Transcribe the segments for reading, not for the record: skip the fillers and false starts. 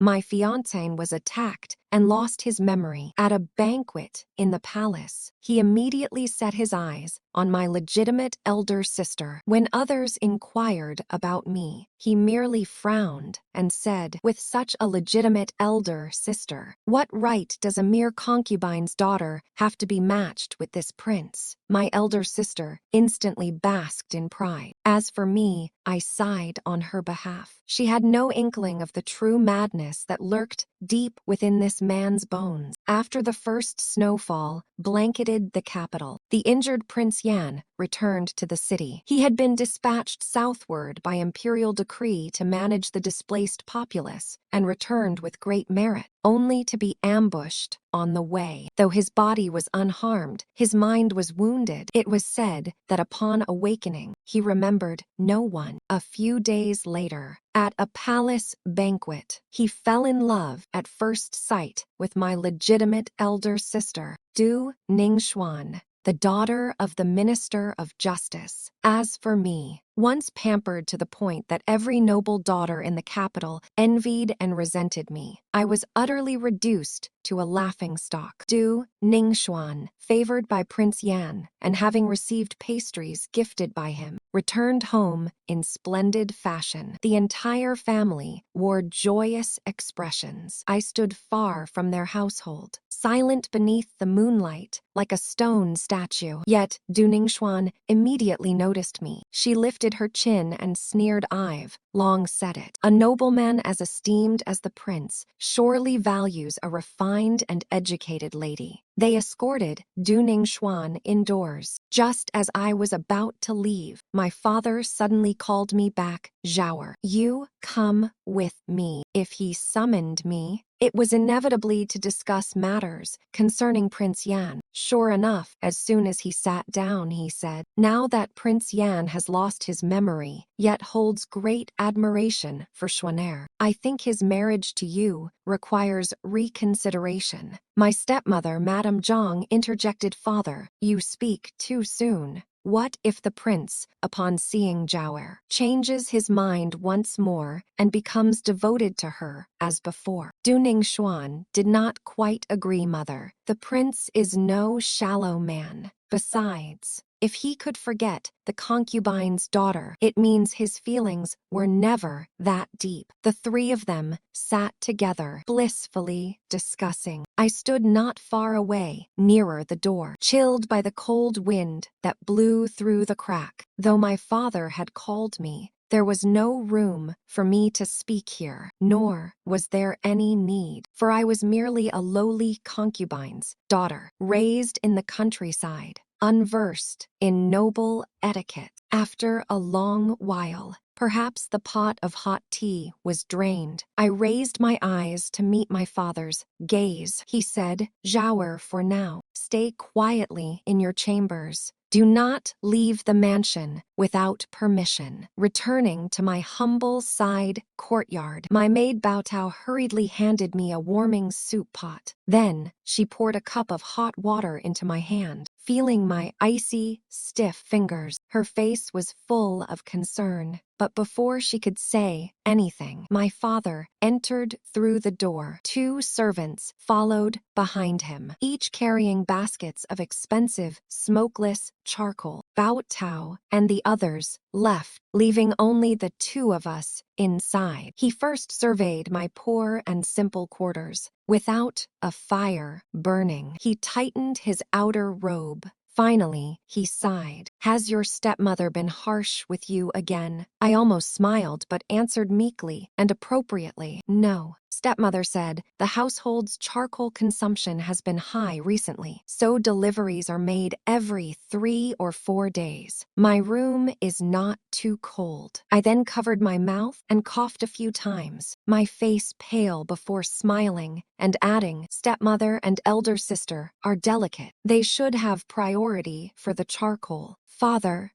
My fiancé was attacked and lost his memory at a banquet in the palace. He immediately set his eyes on my legitimate elder sister. When others inquired about me, he merely frowned and said, with such a legitimate elder sister, what right does a mere concubine's daughter have to be matched with this prince? My elder sister instantly basked in pride. As for me, I sighed on her behalf. She had no inkling of the true madness that lurked deep within this man's bones. After the first snowfall blanketed the capital, the injured Prince Yan returned to the city. He had been dispatched southward by imperial decree to manage the displaced populace and returned with great merit, only to be ambushed on the way. Though his body was unharmed, his mind was wounded. It was said that upon awakening, he remembered no one. A few days later, at a palace banquet, he fell in love at first sight with my legitimate elder sister, Du Ningxuan, the daughter of the Minister of Justice. As for me, once pampered to the point that every noble daughter in the capital envied and resented me, I was utterly reduced to a laughingstock. Du Ningxuan, favored by Prince Yan and having received pastries gifted by him, returned home in splendid fashion. The entire family wore joyous expressions. I stood far from their household, silent beneath the moonlight, like a stone statue. Yet Du Ningxuan immediately noticed me. She lifted her chin and sneered, "I've long said it. A nobleman as esteemed as the prince surely values a refined and educated lady." They escorted Du Ningxuan indoors. Just as I was about to leave, my father suddenly called me back. "Zhaoer, you come with me." If he summoned me, it was inevitably to discuss matters concerning Prince Yan. Sure enough, as soon as he sat down, he said, "Now that Prince Yan has lost his memory, yet holds great admiration for Xuaner, I think his marriage to you requires reconsideration." My stepmother, Madame Zhang, interjected, "Father, you speak too soon. What if the prince, upon seeing Zhaoer, changes his mind once more and becomes devoted to her as before?" Du Ningxuan did not quite agree, "Mother. The prince is no shallow man. Besides, if he could forget the concubine's daughter, it means his feelings were never that deep." The three of them sat together, blissfully discussing. I stood not far away, nearer the door, chilled by the cold wind that blew through the crack. Though my father had called me, there was no room for me to speak here, nor was there any need, for I was merely a lowly concubine's daughter, raised in the countryside, unversed in noble etiquette. After a long while, perhaps the pot of hot tea was drained. I raised my eyes to meet my father's gaze. He said, "Zhaoer, for now, stay quietly in your chambers. Do not leave the mansion without permission." Returning to my humble side courtyard, my maid Baotao hurriedly handed me a warming soup pot. Then she poured a cup of hot water into my hand. Feeling my icy, stiff fingers, her face was full of concern. But before she could say anything, my father entered through the door. Two servants followed behind him, each carrying baskets of expensive, smokeless charcoal. Bao Tao and the others left, leaving only the two of us inside. He first surveyed my poor and simple quarters. Without a fire burning, he tightened his outer robe. Finally, he sighed. "Has your stepmother been harsh with you again?" I almost smiled, but answered meekly and appropriately, "No." Stepmother said, "The household's charcoal consumption has been high recently, so deliveries are made every 3 or 4 days. My room is not too cold." I then covered my mouth and coughed a few times, my face pale before smiling and adding, "Stepmother and elder sister are delicate. They should have priority for the charcoal. Father,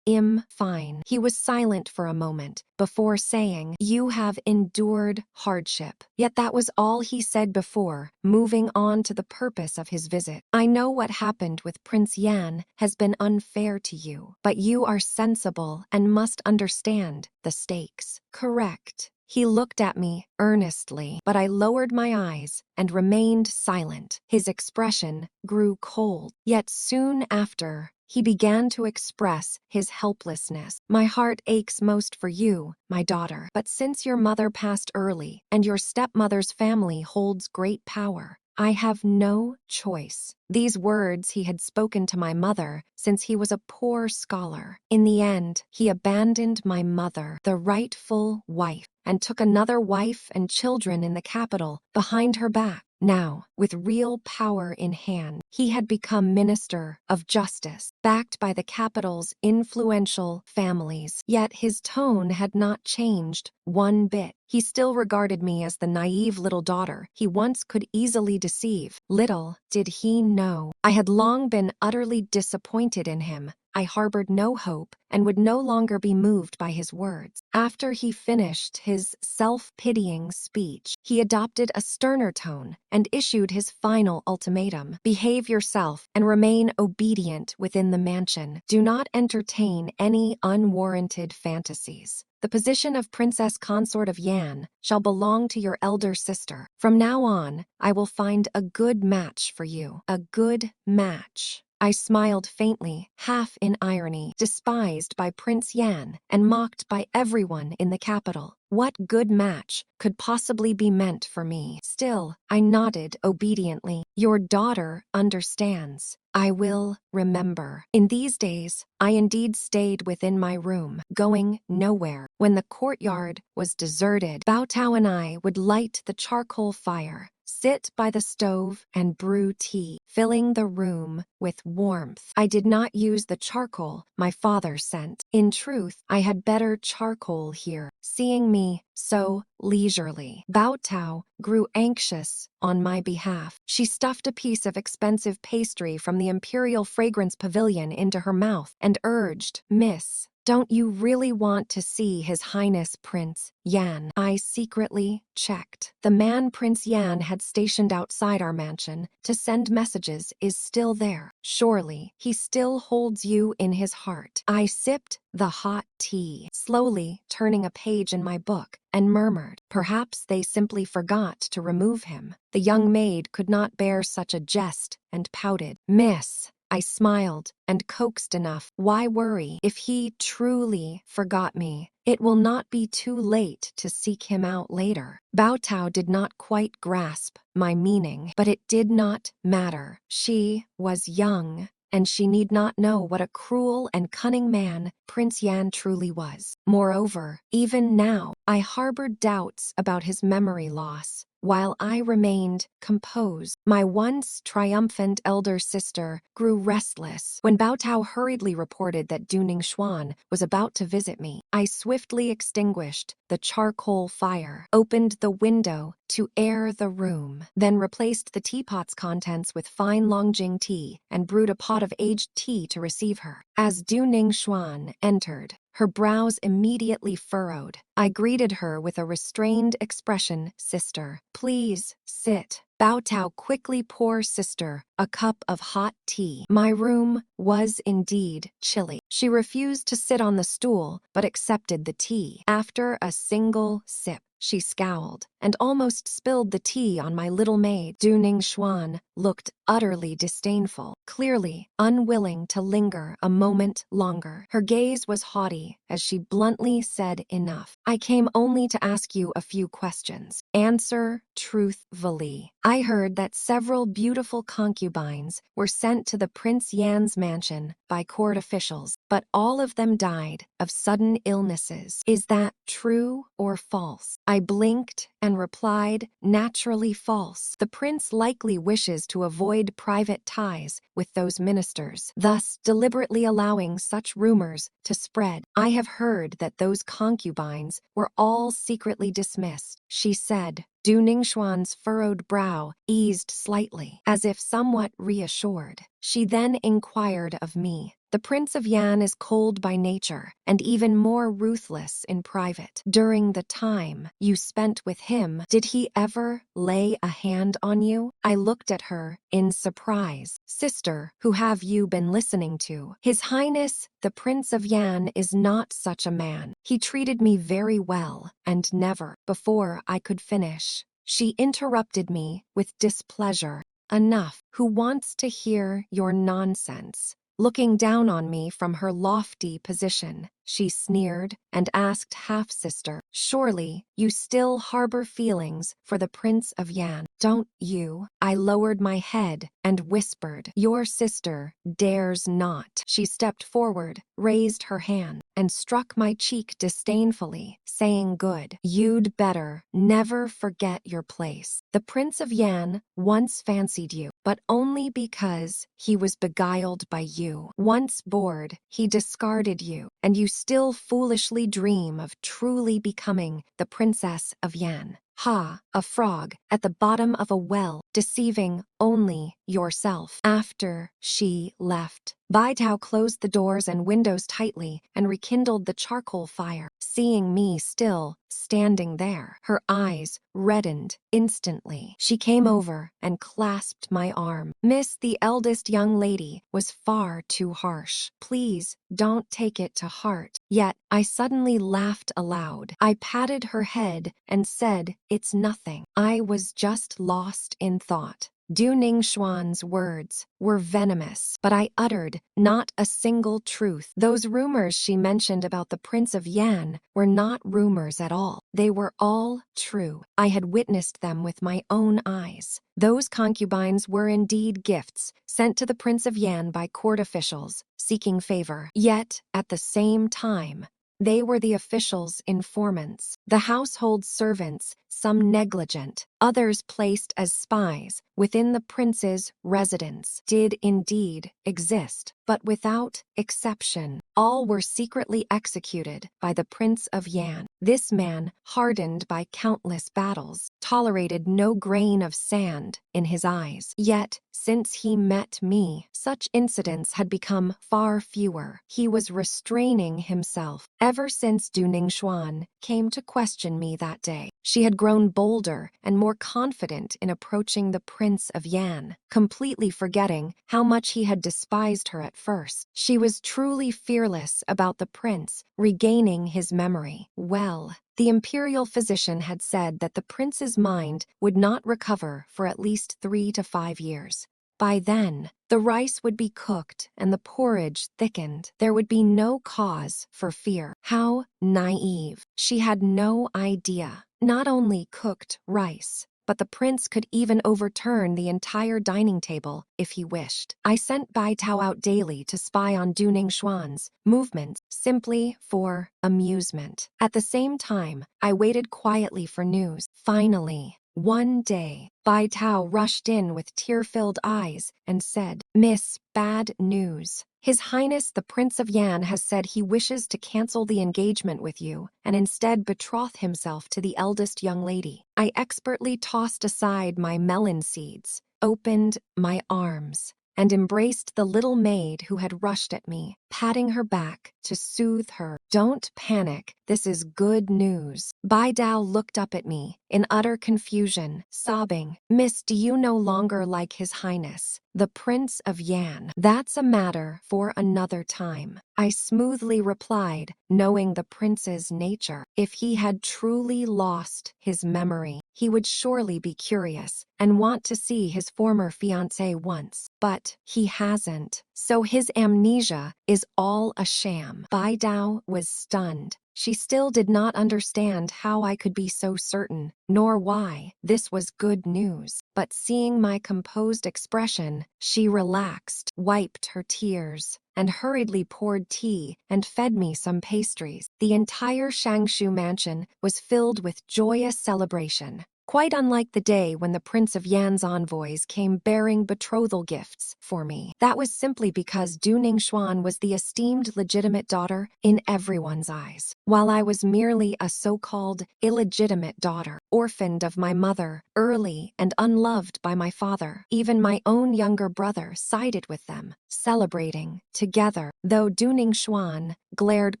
fine." He was silent for a moment before saying, "You have endured hardship." Yet that was all he said before moving on to the purpose of his visit. "I know what happened with Prince Yan has been unfair to you, but you are sensible and must understand the stakes." "Correct," He looked at me earnestly, but I lowered my eyes and remained silent. His expression grew cold, yet soon after, he began to express his helplessness. My heart aches most for you, my daughter, but since your mother passed early and your stepmother's family holds great power, I have no choice. These words he had spoken to my mother since he was a poor scholar. In the end, he abandoned my mother, the rightful wife, and took another wife and children in the capital behind her back. Now, with real power in hand, he had become Minister of Justice, backed by the capital's influential families. Yet his tone had not changed one bit. He still regarded me as the naive little daughter he once could easily deceive. Little did he know, I had long been utterly disappointed in him. I harbored no hope and would no longer be moved by his words. After he finished his self-pitying speech, he adopted a sterner tone and issued his final ultimatum. Behave yourself and remain obedient within the mansion. Do not entertain any unwarranted fantasies. The position of Princess Consort of Yan shall belong to your elder sister. From now on, I will find a good match for you. A good match. I smiled faintly, half in irony, despised by Prince Yan and mocked by everyone in the capital. What good match could possibly be meant for me? Still, I nodded obediently. Your daughter understands. I will remember. In these days, I indeed stayed within my room, going nowhere. When the courtyard was deserted, Bao Tao and I would light the charcoal fire, sit by the stove and brew tea, filling the room with warmth. I did not use the charcoal my father sent. In truth, I had better charcoal here. Seeing me so leisurely, Bao Tao grew anxious on my behalf. She stuffed a piece of expensive pastry from the Imperial Fragrance Pavilion into her mouth and urged, "Miss, don't you really want to see His Highness Prince Yan?" I secretly checked. The man Prince Yan had stationed outside our mansion to send messages is still there. Surely, he still holds you in his heart. I sipped the hot tea, slowly turning a page in my book, and murmured, "Perhaps they simply forgot to remove him." The young maid could not bear such a jest and pouted. "Miss," I smiled and coaxed enough. "Why worry? If he truly forgot me, it will not be too late to seek him out later." Bao Tao did not quite grasp my meaning, but it did not matter. She was young, and she need not know what a cruel and cunning man Prince Yan truly was. Moreover, even now, I harbored doubts about his memory loss. While I remained composed, my once triumphant elder sister grew restless. When Bao Tao hurriedly reported that Du Ningxuan was about to visit me, I swiftly extinguished the charcoal fire, opened the window to air the room, then replaced the teapot's contents with fine Longjing tea and brewed a pot of aged tea to receive her. As Du Ningxuan entered, her brows immediately furrowed. I greeted her with a restrained expression. "Sister, please sit." Bao Tao quickly poured sister a cup of hot tea. My room was indeed chilly. She refused to sit on the stool, but accepted the tea. After a single sip, she scowled and almost spilled the tea on my little maid. Du Ningxuan looked utterly disdainful, clearly unwilling to linger a moment longer. Her gaze was haughty as she bluntly said, "Enough. I came only to ask you a few questions. Answer truthfully." I heard that several beautiful concubines were sent to the Prince Yan's mansion by court officials, but all of them died of sudden illnesses. Is that true or false? I blinked and replied, "Naturally false. The prince likely wishes to avoid private ties with those ministers, thus deliberately allowing such rumors to spread. I have heard that those concubines were all secretly dismissed," she said. Du Ningxuan's furrowed brow eased slightly, as if somewhat reassured. She then inquired of me, "The Prince of Yan is cold by nature, and even more ruthless in private. During the time you spent with him, did he ever lay a hand on you?" I looked at her in surprise. "Sister, who have you been listening to? His Highness, the Prince of Yan, is not such a man. He treated me very well, and never." Before I could finish, she interrupted me with displeasure. "Enough. Who wants to hear your nonsense?" Looking down on me from her lofty position, she sneered and asked half-sister, "Surely you still harbor feelings for the Prince of Yan, don't you?" I lowered my head and whispered, "Your sister dares not." She stepped forward, raised her hand, and struck my cheek disdainfully, saying, "Good. You'd better never forget your place. The Prince of Yan once fancied you, but only because he was beguiled by you. Once bored, he discarded you, and you still foolishly dream of truly becoming the Princess of Yan. Ha, a frog at the bottom of a well, deceiving only yourself." After she left, Bai Tao closed the doors and windows tightly and rekindled the charcoal fire. Seeing me still standing there, her eyes reddened instantly. She came over and clasped my arm. "Miss, the eldest young lady was far too harsh. Please don't take it to heart." Yet I suddenly laughed aloud. I patted her head and said, "It's nothing. I was just lost in thought." Du Ningxuan's words were venomous, but I uttered not a single truth. Those rumors she mentioned about the Prince of Yan were not rumors at all. They were all true. I had witnessed them with my own eyes. Those concubines were indeed gifts sent to the Prince of Yan by court officials seeking favor. Yet, at the same time, they were the officials' informants. The household servants, some negligent, others placed as spies within the prince's residence, did indeed exist, but without exception, all were secretly executed by the Prince of Yan. This man, hardened by countless battles, tolerated no grain of sand in his eyes. Yet, since he met me, such incidents had become far fewer. He was restraining himself. Ever since Du Ningxuan came to question me that day, she had grown bolder and more confident in approaching the Prince of Yan, completely forgetting how much he had despised her at first. She was truly fearless about the prince regaining his memory. Well, the imperial physician had said that the prince's mind would not recover for at least 3 to 5 years. By then, the rice would be cooked and the porridge thickened. There would be no cause for fear. How naive. She had no idea. Not only cooked rice, but the prince could even overturn the entire dining table if he wished. I sent Bai Tao out daily to spy on Du Ningxuan's movements, simply for amusement. At the same time, I waited quietly for news. Finally, one day, Bai Tao rushed in with tear-filled eyes and said, "Miss, bad news. His Highness the Prince of Yan has said he wishes to cancel the engagement with you and instead betroth himself to the eldest young lady." I expertly tossed aside my melon seeds, opened my arms, and embraced the little maid who had rushed at me, patting her back to soothe her. "Don't panic, this is good news." Bai Dao looked up at me in utter confusion, sobbing, "Miss, do you no longer like His Highness, the Prince of Yan?" "That's a matter for another time," I smoothly replied, knowing the prince's nature. If he had truly lost his memory, he would surely be curious and want to see his former fiancée once. But he hasn't, so his amnesia is all a sham. Bai Dao was stunned. She still did not understand how I could be so certain, nor why this was good news. But seeing my composed expression, she relaxed, wiped her tears, and hurriedly poured tea and fed me some pastries. The entire Shangshu mansion was filled with joyous celebration. Quite unlike the day when the Prince of Yan's envoys came bearing betrothal gifts for me. That was simply because Du Ningxuan was the esteemed legitimate daughter in everyone's eyes, while I was merely a so-called illegitimate daughter, orphaned of my mother, early and unloved by my father. Even my own younger brother sided with them, celebrating together. Though Du Ningxuan glared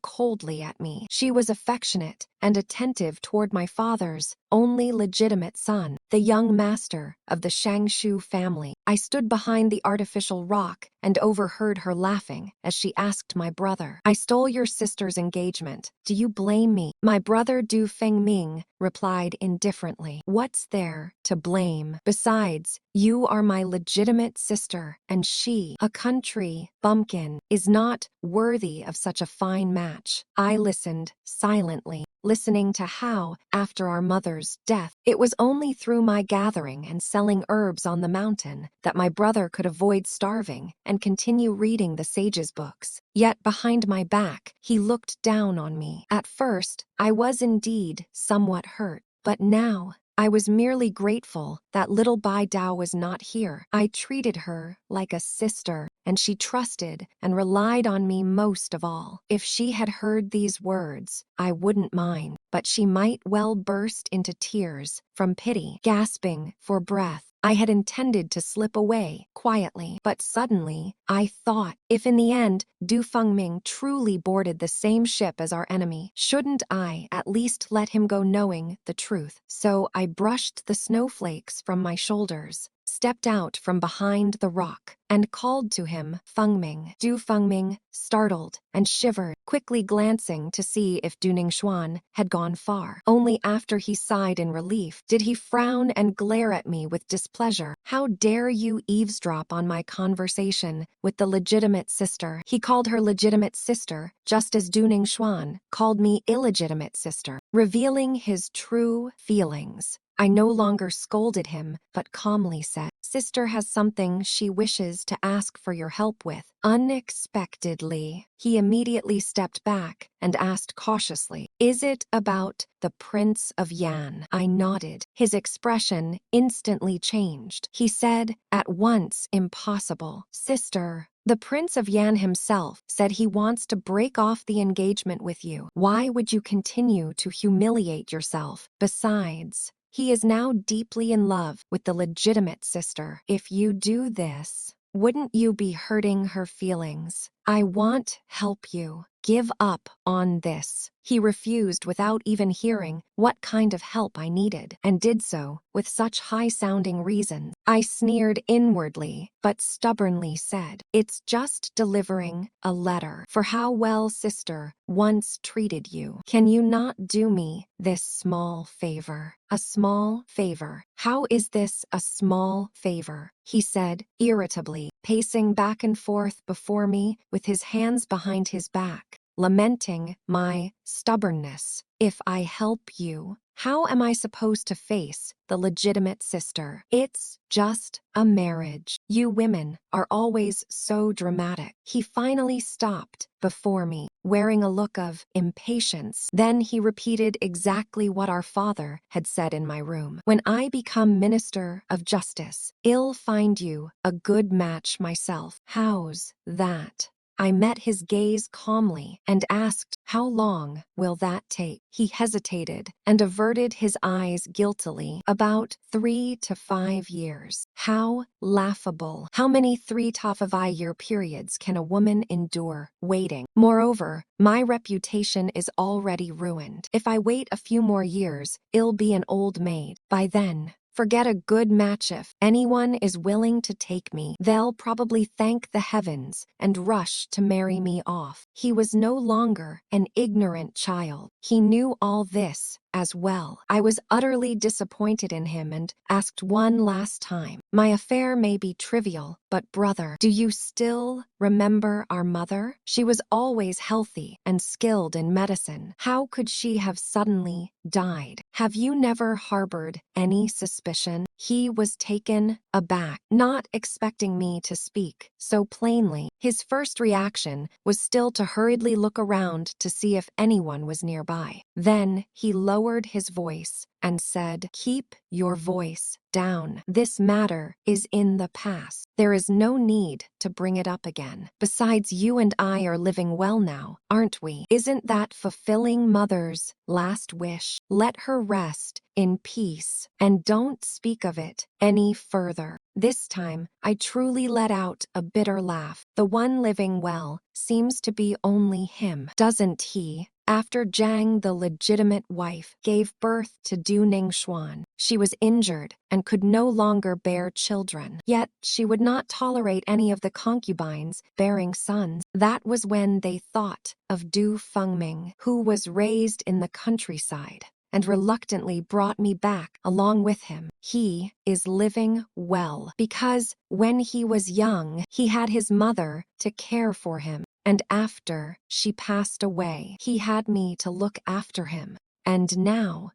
coldly at me, she was affectionate and attentive toward my father's only legitimate son. the young master of the Shangshu family. I stood behind the artificial rock and overheard her laughing as she asked my brother, "I stole your sister's engagement. Do you blame me?" My brother Du Fengming replied indifferently, "What's there to blame? Besides, you are my legitimate sister, and she, a country bumpkin, is not worthy of such a fine match." I listened silently, listening to how, after our mother's death, it was only through my gathering and selling herbs on the mountain that my brother could avoid starving and continue reading the sage's books. Yet behind my back, he looked down on me. At first, I was indeed somewhat hurt, but now I was merely grateful that little Bai Dao was not here. I treated her like a sister, and she trusted and relied on me most of all. If she had heard these words, I wouldn't mind, but she might well burst into tears from pity, gasping for breath. I had intended to slip away quietly, but suddenly I thought, if in the end Du Fengming truly boarded the same ship as our enemy, shouldn't I at least let him go knowing the truth? So I brushed the snowflakes from my shoulders, stepped out from behind the rock, and called to him, "Fengming." Du Fengming startled and shivered, quickly glancing to see if Du Ningxuan had gone far. Only after he sighed in relief did he frown and glare at me with displeasure. "How dare you eavesdrop on my conversation with the legitimate sister?" He called her legitimate sister, just as Du Ningxuan called me illegitimate sister, revealing his true feelings. I no longer scolded him, but calmly said, "Sister has something she wishes to ask for your help with." Unexpectedly, he immediately stepped back and asked cautiously, "Is it about the Prince of Yan?" I nodded. His expression instantly changed. He said, at once, "Impossible. Sister, the Prince of Yan himself said he wants to break off the engagement with you. Why would you continue to humiliate yourself? Besides, he is now deeply in love with the legitimate sister. If you do this, wouldn't you be hurting her feelings? I won't help you. Give up on this." He refused without even hearing what kind of help I needed, and did so with such high-sounding reasons. I sneered inwardly, but stubbornly said, "It's just delivering a letter for how well sister once treated you. Can you not do me this small favor?" "A small favor? How is this a small favor?" he said irritably, pacing back and forth before me with his hands behind his back, lamenting my stubbornness. "If I help you, how am I supposed to face the legitimate sister? It's just a marriage. You women are always so dramatic." He finally stopped before me, wearing a look of impatience. Then he repeated exactly what our father had said in my room. "When I become Minister of Justice, I'll find you a good match myself. How's that?" I met his gaze calmly and asked, "How long will that take?" He hesitated and averted his eyes guiltily. "About 3 to 5 years. How laughable. How many 3 to 5 year periods can a woman endure waiting? Moreover, my reputation is already ruined. If I wait a few more years, I'll be an old maid. By then, forget a good match. If anyone is willing to take me, they'll probably thank the heavens and rush to marry me off." He was no longer an ignorant child. He knew all this as well. I was utterly disappointed in him and asked one last time, "My affair may be trivial, but brother, do you still remember our mother? She was always healthy and skilled in medicine. How could she have suddenly died? Have you never harbored any suspicion?" He was taken aback, not expecting me to speak so plainly. His first reaction was still to hurriedly look around to see if anyone was nearby. Then he lowered his voice and said, "Keep your voice down. This matter is in the past. There is no need to bring it up again. Besides, you and I are living well now, aren't we? Isn't that fulfilling Mother's last wish? Let her rest in peace, and don't speak of it any further." This time, I truly let out a bitter laugh. The one living well seems to be only him, doesn't he? after Zhang, the legitimate wife, gave birth to Du Ningxuan. She was injured and could no longer bear children. Yet she would not tolerate any of the concubines bearing sons. That was when they thought of Du Fengming, who was raised in the countryside, and reluctantly brought me back along with him. He is living well because when he was young, he had his mother to care for him, and after she passed away, he had me to look after him. And now,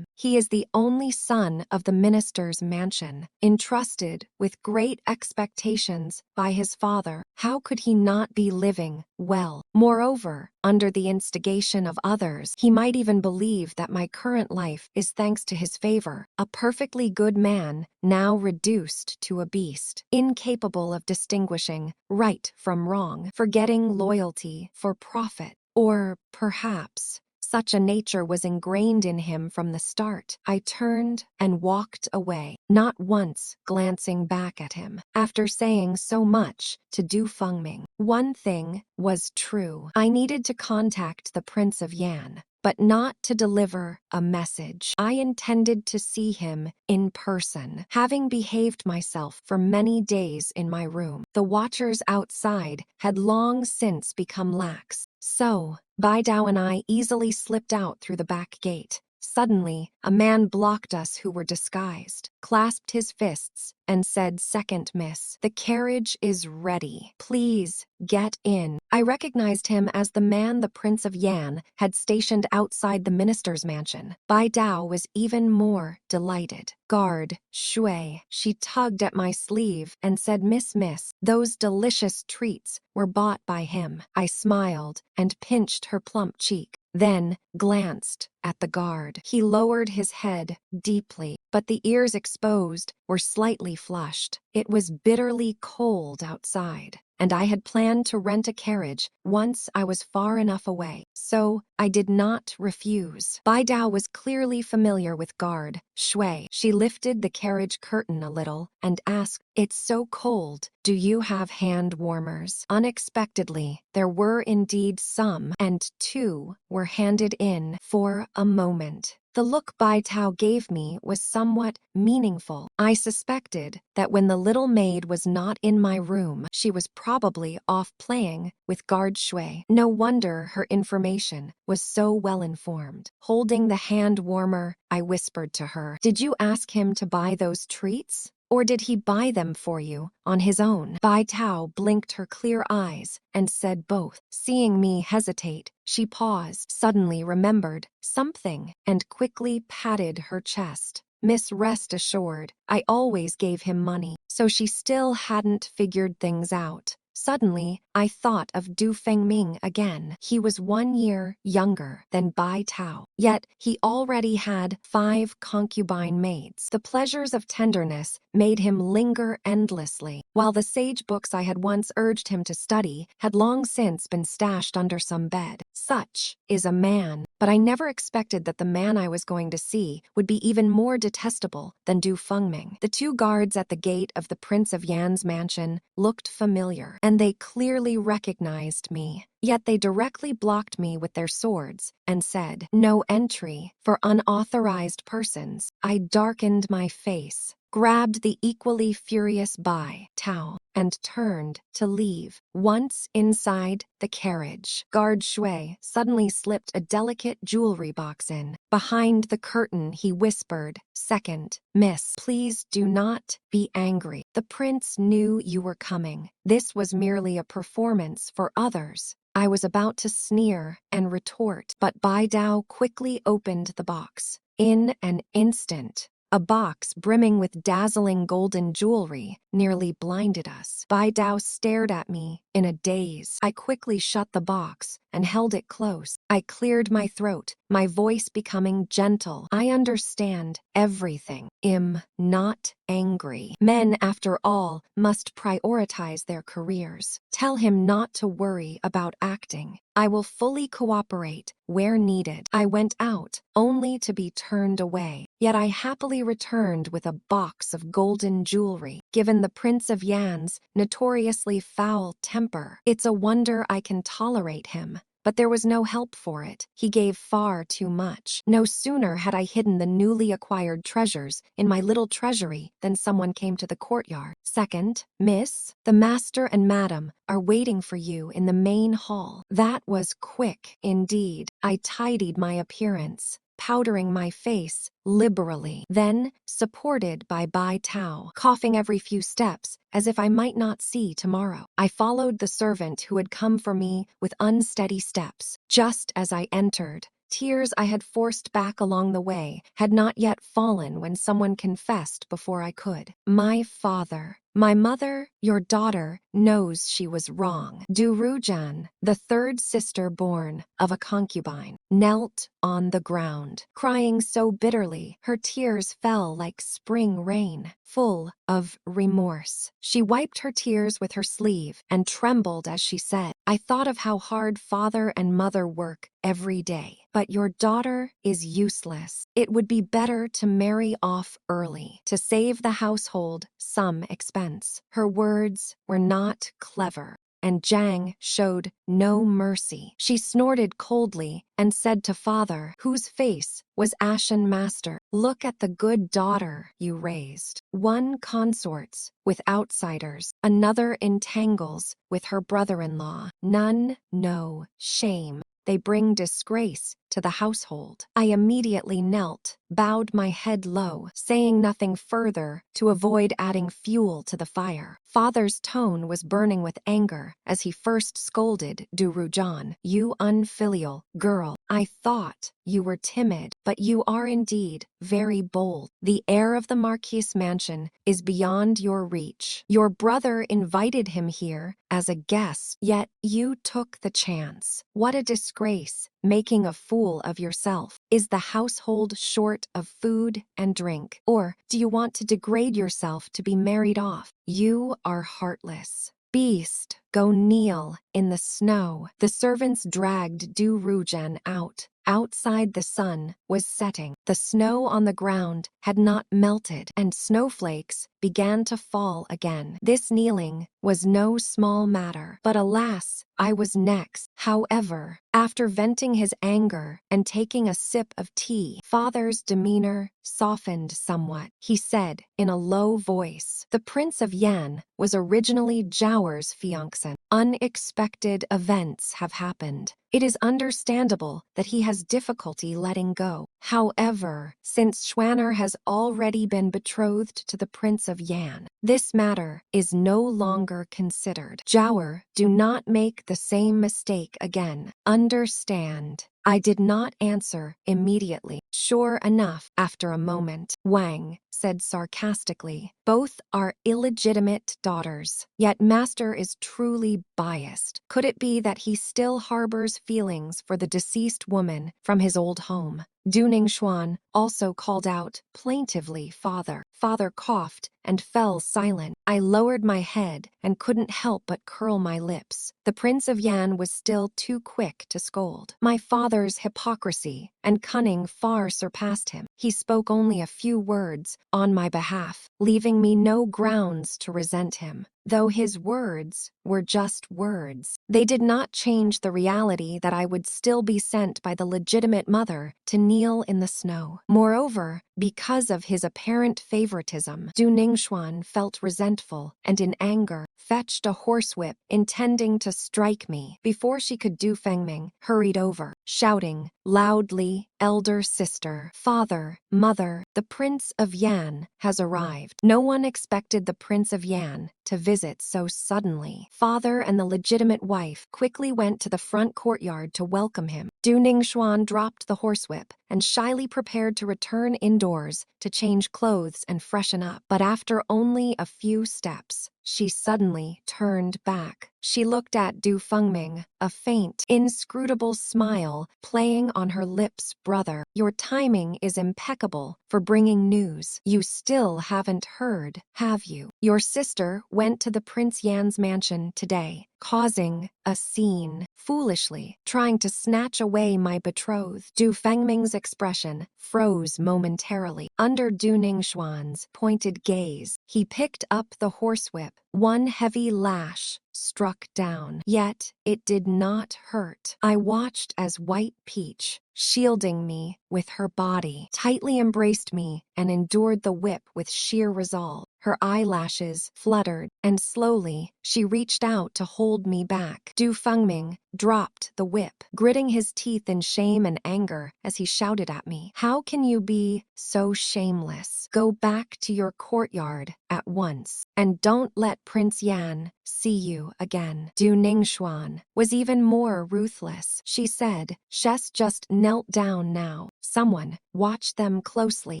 he is the only son of the minister's mansion, entrusted with great expectations by his father. How could he not be living well? Moreover, under the instigation of others, he might even believe that my current life is thanks to his favor, a perfectly good man, now reduced to a beast, incapable of distinguishing right from wrong, forgetting loyalty for profit. Or perhaps such a nature was ingrained in him from the start. I turned and walked away, not once glancing back at him. After saying so much to Du Fengming, one thing was true. I needed to contact the Prince of Yan, but not to deliver a message. I intended to see him in person. Having behaved myself for many days in my room, the watchers outside had long since become lax. So, Bai Dao and I easily slipped out through the back gate. Suddenly, a man blocked us who were disguised, clasped his fists, and said, "Second miss, the carriage is ready. Please, get in." I recognized him as the man the Prince of Yan had stationed outside the minister's mansion. Bai Dao was even more delighted. "Guard, Shui." She tugged at my sleeve and said, Miss, those delicious treats were bought by him." I smiled and pinched her plump cheek, then glanced at the guard. He lowered his head deeply, but the ears exposed were slightly flushed. It was bitterly cold outside, and I had planned to rent a carriage once I was far enough away, so I did not refuse. Bai Dao was clearly familiar with guard Shui. She lifted the carriage curtain a little and asked, "It's so cold. Do you have hand warmers?" Unexpectedly, there were indeed some, and 2 were handed in for a moment. The look Bai Dao gave me was somewhat meaningful. I suspected that when the little maid was not in my room, she was probably off playing with guard Shui. No wonder her information was so well informed. Holding the hand warmer, I whispered to her, "Did you ask him to buy those treats? Or did he buy them for you on his own?" Bai Dao blinked her clear eyes and said both. Seeing me hesitate, she paused, suddenly remembered something, and quickly patted her chest. "Miss, rest assured, I always gave him money." So she still hadn't figured things out. Suddenly, I thought of Du Fengming again. He was 1 year younger than Bai Dao, yet he already had 5 concubine maids. The pleasures of tenderness made him linger endlessly, while the sage books I had once urged him to study had long since been stashed under some bed. Such is a man, but I never expected that the man I was going to see would be even more detestable than Du Fengming. The 2 guards at the gate of the Prince of Yan's mansion looked familiar, and they clearly recognized me. Yet they directly blocked me with their swords and said, "No entry for unauthorized persons." I darkened my face, grabbed the equally furious Bai Dao, and turned to leave. Once inside the carriage, guard Shui suddenly slipped a delicate jewelry box in. Behind the curtain, he whispered, "Second miss, please do not be angry. The prince knew you were coming. This was merely a performance for others." I was about to sneer and retort, but Bai Dao quickly opened the box. In an instant, a box brimming with dazzling golden jewelry nearly blinded us. Bai Dao stared at me in a daze. I quickly shut the box and held it close. I cleared my throat, my voice becoming gentle. "I understand everything. I'm not angry. Men, after all, must prioritize their careers. Tell him not to worry about acting. I will fully cooperate where needed." I went out, only to be turned away. Yet I happily returned with a box of golden jewelry. Given the Prince of Yan's notoriously foul temper, it's a wonder I can tolerate him. but there was no help for it. He gave far too much. No sooner had I hidden the newly acquired treasures in my little treasury than someone came to the courtyard. "Second, miss, the master and madam are waiting for you in the main hall." That was quick indeed. I tidied my appearance, powdering my face liberally, then, supported by Bai Tao, coughing every few steps as if I might not see tomorrow, I followed the servant who had come for me with unsteady steps. Just as I entered, tears I had forced back along the way had not yet fallen when someone confessed before I could. "My father, my mother, your daughter, knows she was wrong." Du Rujan, the third sister born of a concubine, knelt on the ground, crying so bitterly her tears fell like spring rain, full of remorse. She wiped her tears with her sleeve and trembled as she said, "I thought of how hard father and mother work every day. But your daughter is useless. It would be better to marry off early, to save the household some expense." Her words were not clever, and Jiang showed no mercy. She snorted coldly and said to father, whose face was ashen, "Master, look at the good daughter you raised. One consorts with outsiders, another entangles with her brother-in-law. None know shame. They bring disgrace to the household." I immediately knelt, bowed my head low, saying nothing further to avoid adding fuel to the fire. Father's tone was burning with anger as he first scolded Du Rujan. "You unfilial girl, I thought you were timid, but you are indeed very bold. The heir of the Marquis mansion is beyond your reach. Your brother invited him here as a guest, yet you took the chance. What a disgrace, making a fool of yourself. Is the household short of food and drink? Or do you want to degrade yourself to be married off? You are heartless. Beast, go kneel in the snow." The servants dragged Du Rujan out. Outside the sun was setting. The snow on the ground had not melted, and snowflakes began to fall again. This kneeling was no small matter, but alas, I was next. However, after venting his anger and taking a sip of tea, father's demeanor softened somewhat. He said in a low voice, "The Prince of Yan was originally Zhao's fiancé. Unexpected events have happened. It is understandable that he has difficulty letting go. However, since Schwanner has already been betrothed to the Prince of Yan, this matter is no longer considered. Zhao, do not make the same mistake again. Understand?" I did not answer immediately. "Sure enough," after a moment, Wang said sarcastically, "Both are illegitimate daughters. Yet master is truly biased. Could it be that he still harbors feelings for the deceased woman from his old home?" Du Ningxuan also called out plaintively, "Father." Father coughed and fell silent. I lowered my head and couldn't help but curl my lips. The Prince of Yan was still too quick to scold. My father's hypocrisy and cunning far surpassed him. He spoke only a few words on my behalf, leaving me no grounds to resent him. Though his words were just words, they did not change the reality that I would still be sent by the legitimate mother to kneel in the snow. Moreover, because of his apparent favoritism, Du Ningxuan felt resentful and in anger fetched a horsewhip intending to strike me. Before she could do, Fengming hurried over, shouting loudly, "Elder sister, father, mother, the Prince of Yan has arrived." No one expected the Prince of Yan to visit so suddenly. Father and the legitimate wife quickly went to the front courtyard to welcome him. Du Ningxuan dropped the horsewhip and shyly prepared to return indoors to change clothes and freshen up. But after only a few steps, she suddenly turned back. She looked at Du Fengming, a faint, inscrutable smile playing on her lips. "Brother, your timing is impeccable for bringing news. You still haven't heard, have you? Your sister went to the Prince Yan's mansion today, causing a scene, foolishly trying to snatch away my betrothed. Du Fengming's expression froze momentarily. Under Du Ningxuan's pointed gaze, he picked up the horsewhip. One heavy lash struck down, yet it did not hurt. I watched as White Peach, shielding me with her body, tightly embraced me and endured the whip with sheer resolve. Her eyelashes fluttered, and slowly she reached out to hold me back. Du Fengming dropped the whip, gritting his teeth in shame and anger as he shouted at me. How can you be so shameless? Go back to your courtyard at once, and don't let Prince Yan see you again. Du Ningxuan was even more ruthless. She said, Shes just knelt down now. Someone watch them closely.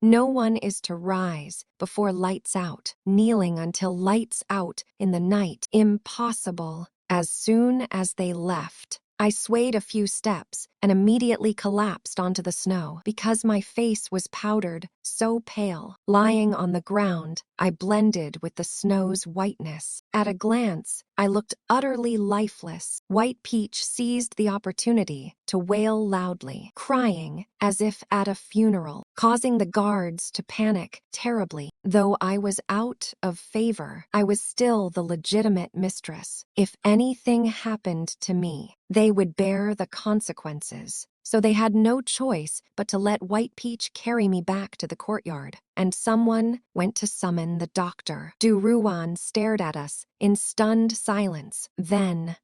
No one is to rise before lights out, kneeling until lights out in the night. Impossible. As soon as they left, I swayed a few steps and immediately collapsed onto the snow because my face was powdered, so pale. Lying on the ground, I blended with the snow's whiteness. At a glance, I looked utterly lifeless. White Peach seized the opportunity to wail loudly, crying as if at a funeral, causing the guards to panic terribly. Though I was out of favor, I was still the legitimate mistress. If anything happened to me, they would bear the consequences. So they had no choice but to let White Peach carry me back to the courtyard, and someone went to summon the doctor. Du Ruan stared at us in stunned silence. Then,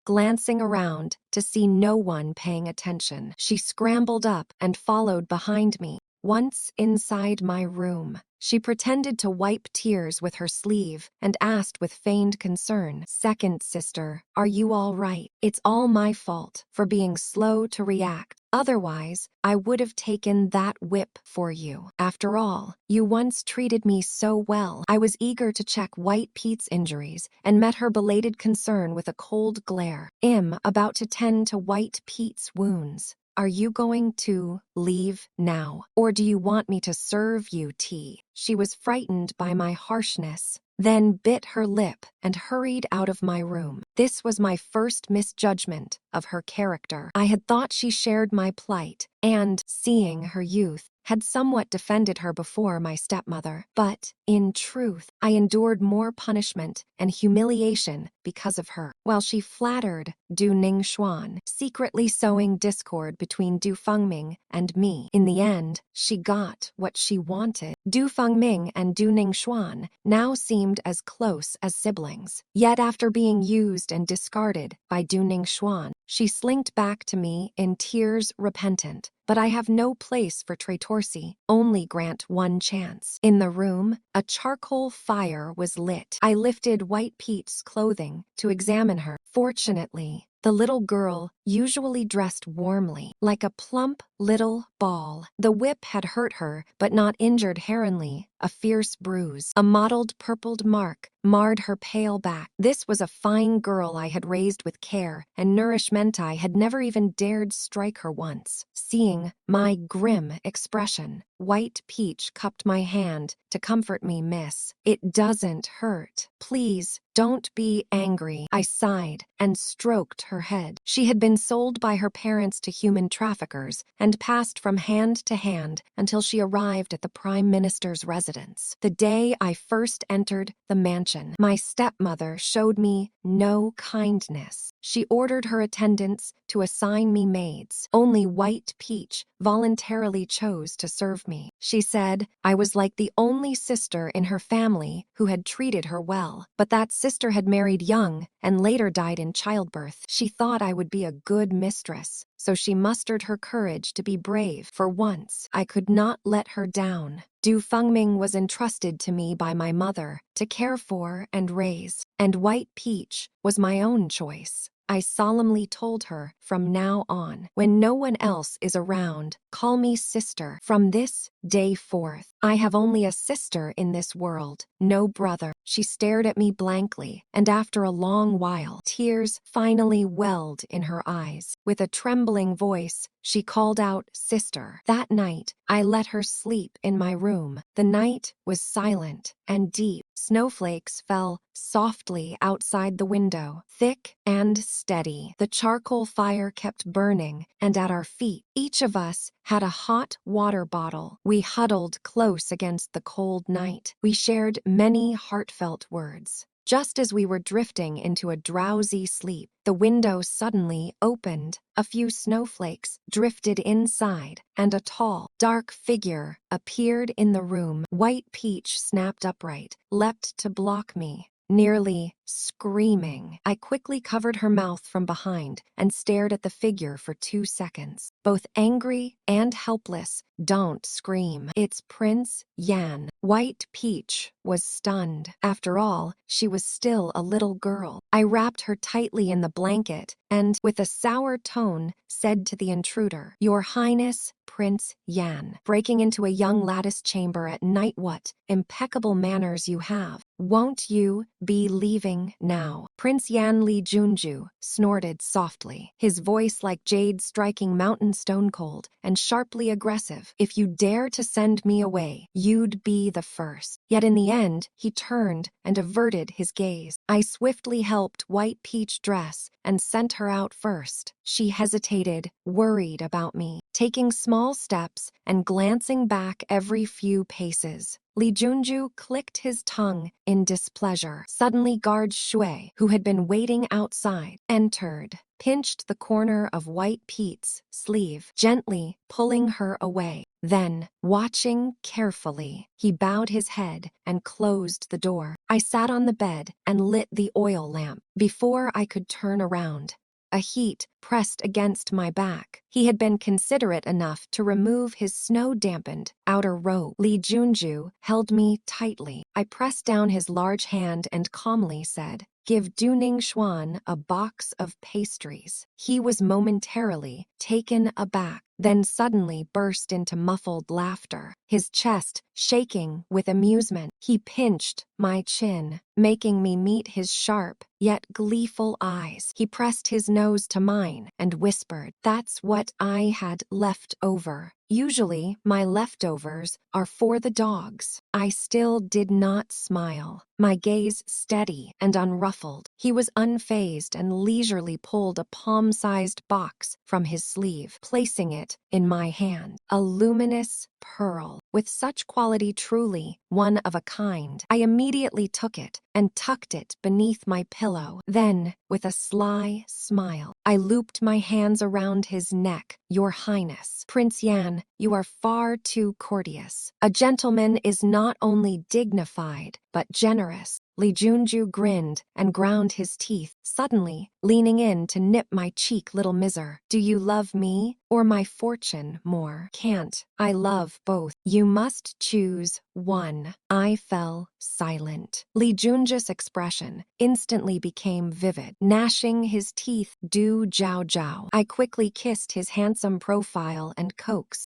glancing around to see no one paying attention, she scrambled up and followed behind me. Once inside my room, she pretended to wipe tears with her sleeve and asked with feigned concern, Second sister, are you all right? It's all my fault for being slow to react. Otherwise, I would have taken that whip for you. After all, you once treated me so well. I was eager to check White Pete's injuries and met her belated concern with a cold glare. About to tend to White Pete's wounds. Are you going to leave now, or do you want me to serve you tea? She was frightened by my harshness, then bit her lip and hurried out of my room. This was my first misjudgment of her character. I had thought she shared my plight, and, seeing her youth, had somewhat defended her before my stepmother. But, in truth, I endured more punishment and humiliation because of her, while she flattered Du Ningxuan, secretly sowing discord between Du Fengming and me. In the end, she got what she wanted. Du Fengming and Du Ningxuan now seemed as close as siblings. Yet after being used and discarded by Du Ningxuan, she slinked back to me in tears repentant. But I have no place for Traitorsi, only grant one chance. In the room, a charcoal fire was lit. I lifted White Pete's clothing to examine her. Fortunately, the little girl usually dressed warmly, like a plump little ball. The whip had hurt her, but not injured Heronly. A fierce bruise, a mottled purpled mark, marred her pale back. This was a fine girl I had raised with care and nourishment. I had never even dared strike her once. Seeing my grim expression, White Peach cupped my hand to comfort me. Miss, it doesn't hurt. Please, don't be angry. I sighed and stroked her head. She had been sold by her parents to human traffickers and passed from hand to hand until she arrived at the Prime Minister's residence. The day I first entered the mansion, my stepmother showed me no kindness. She ordered her attendants to assign me maids. Only White Peach voluntarily chose to serve me. She said I was like the only sister in her family who had treated her well, but that sister had married young and later died in childbirth. She thought I would be a good mistress, so she mustered her courage to be brave. For once, I could not let her down. Du Fengming was entrusted to me by my mother to care for and raise, and White Peach was my own choice. I solemnly told her, from now on, when no one else is around, call me sister. From this day forth, I have only a sister in this world, no brother. She stared at me blankly, and after a long while, tears finally welled in her eyes. With a trembling voice, she called out, "Sister." That night, I let her sleep in my room. The night was silent and deep. Snowflakes fell softly outside the window, thick and steady. The charcoal fire kept burning, and at our feet, each of us had a hot water bottle. We huddled close against the cold night. We shared many heartfelt words. Just as we were drifting into a drowsy sleep, the window suddenly opened. A few snowflakes drifted inside, and a tall, dark figure appeared in the room. White Peach snapped upright, leapt to block me, nearly screaming. I quickly covered her mouth from behind and stared at the figure for 2 seconds, both angry and helpless. "Don't scream. It's Prince Yan." White Peach was stunned. After all, she was still a little girl. I wrapped her tightly in the blanket and, with a sour tone, said to the intruder, "Your Highness, Prince Yan, breaking into a young lattice chamber at night, what impeccable manners you have. Won't you be leaving now?" Prince Yan Li Junju snorted softly, his voice like jade striking mountain stone cold and sharply aggressive. "If you dare to send me away, you'd be the first." Yet in the end, he turned and averted his gaze. I swiftly helped White Peach dress and sent her out first. She hesitated, worried about me, taking small steps and glancing back every few paces. Li Junju clicked his tongue in displeasure. Suddenly Guard Shui, who had been waiting outside, entered, pinched the corner of White Pete's sleeve, gently pulling her away. Then, watching carefully, he bowed his head and closed the door. I sat on the bed and lit the oil lamp. Before I could turn around, a heat pressed against my back. He had been considerate enough to remove his snow-dampened outer robe. Li Junju held me tightly. I pressed down his large hand and calmly said, "Give Duning Xuan a box of pastries." He was momentarily taken aback, then suddenly burst into muffled laughter, his chest shaking with amusement. He pinched my chin, making me meet his sharp yet gleeful eyes. He pressed his nose to mine and whispered, "That's what I had left over. Usually, my leftovers are for the dogs." I still did not smile, my gaze steady and unruffled. He was unfazed and leisurely pulled a palm-sized box from his sleeve, placing it in my hand. A luminous pearl, with such quality truly one of a kind. I immediately took it and tucked it beneath my pillow. Then, with a sly smile, I looped my hands around his neck. "Your Highness, Prince Yan, you are far too courteous. A gentleman is not only dignified, but generous." Li Junju grinned and ground his teeth, suddenly leaning in to nip my cheek. "Little miser, do you love me or my fortune more?" "Can't I love both? You must choose one." I fell silent. Li Junju's expression instantly became vivid, gnashing his teeth. "Do jiao jiao." I quickly kissed his handsome profile and coaxed,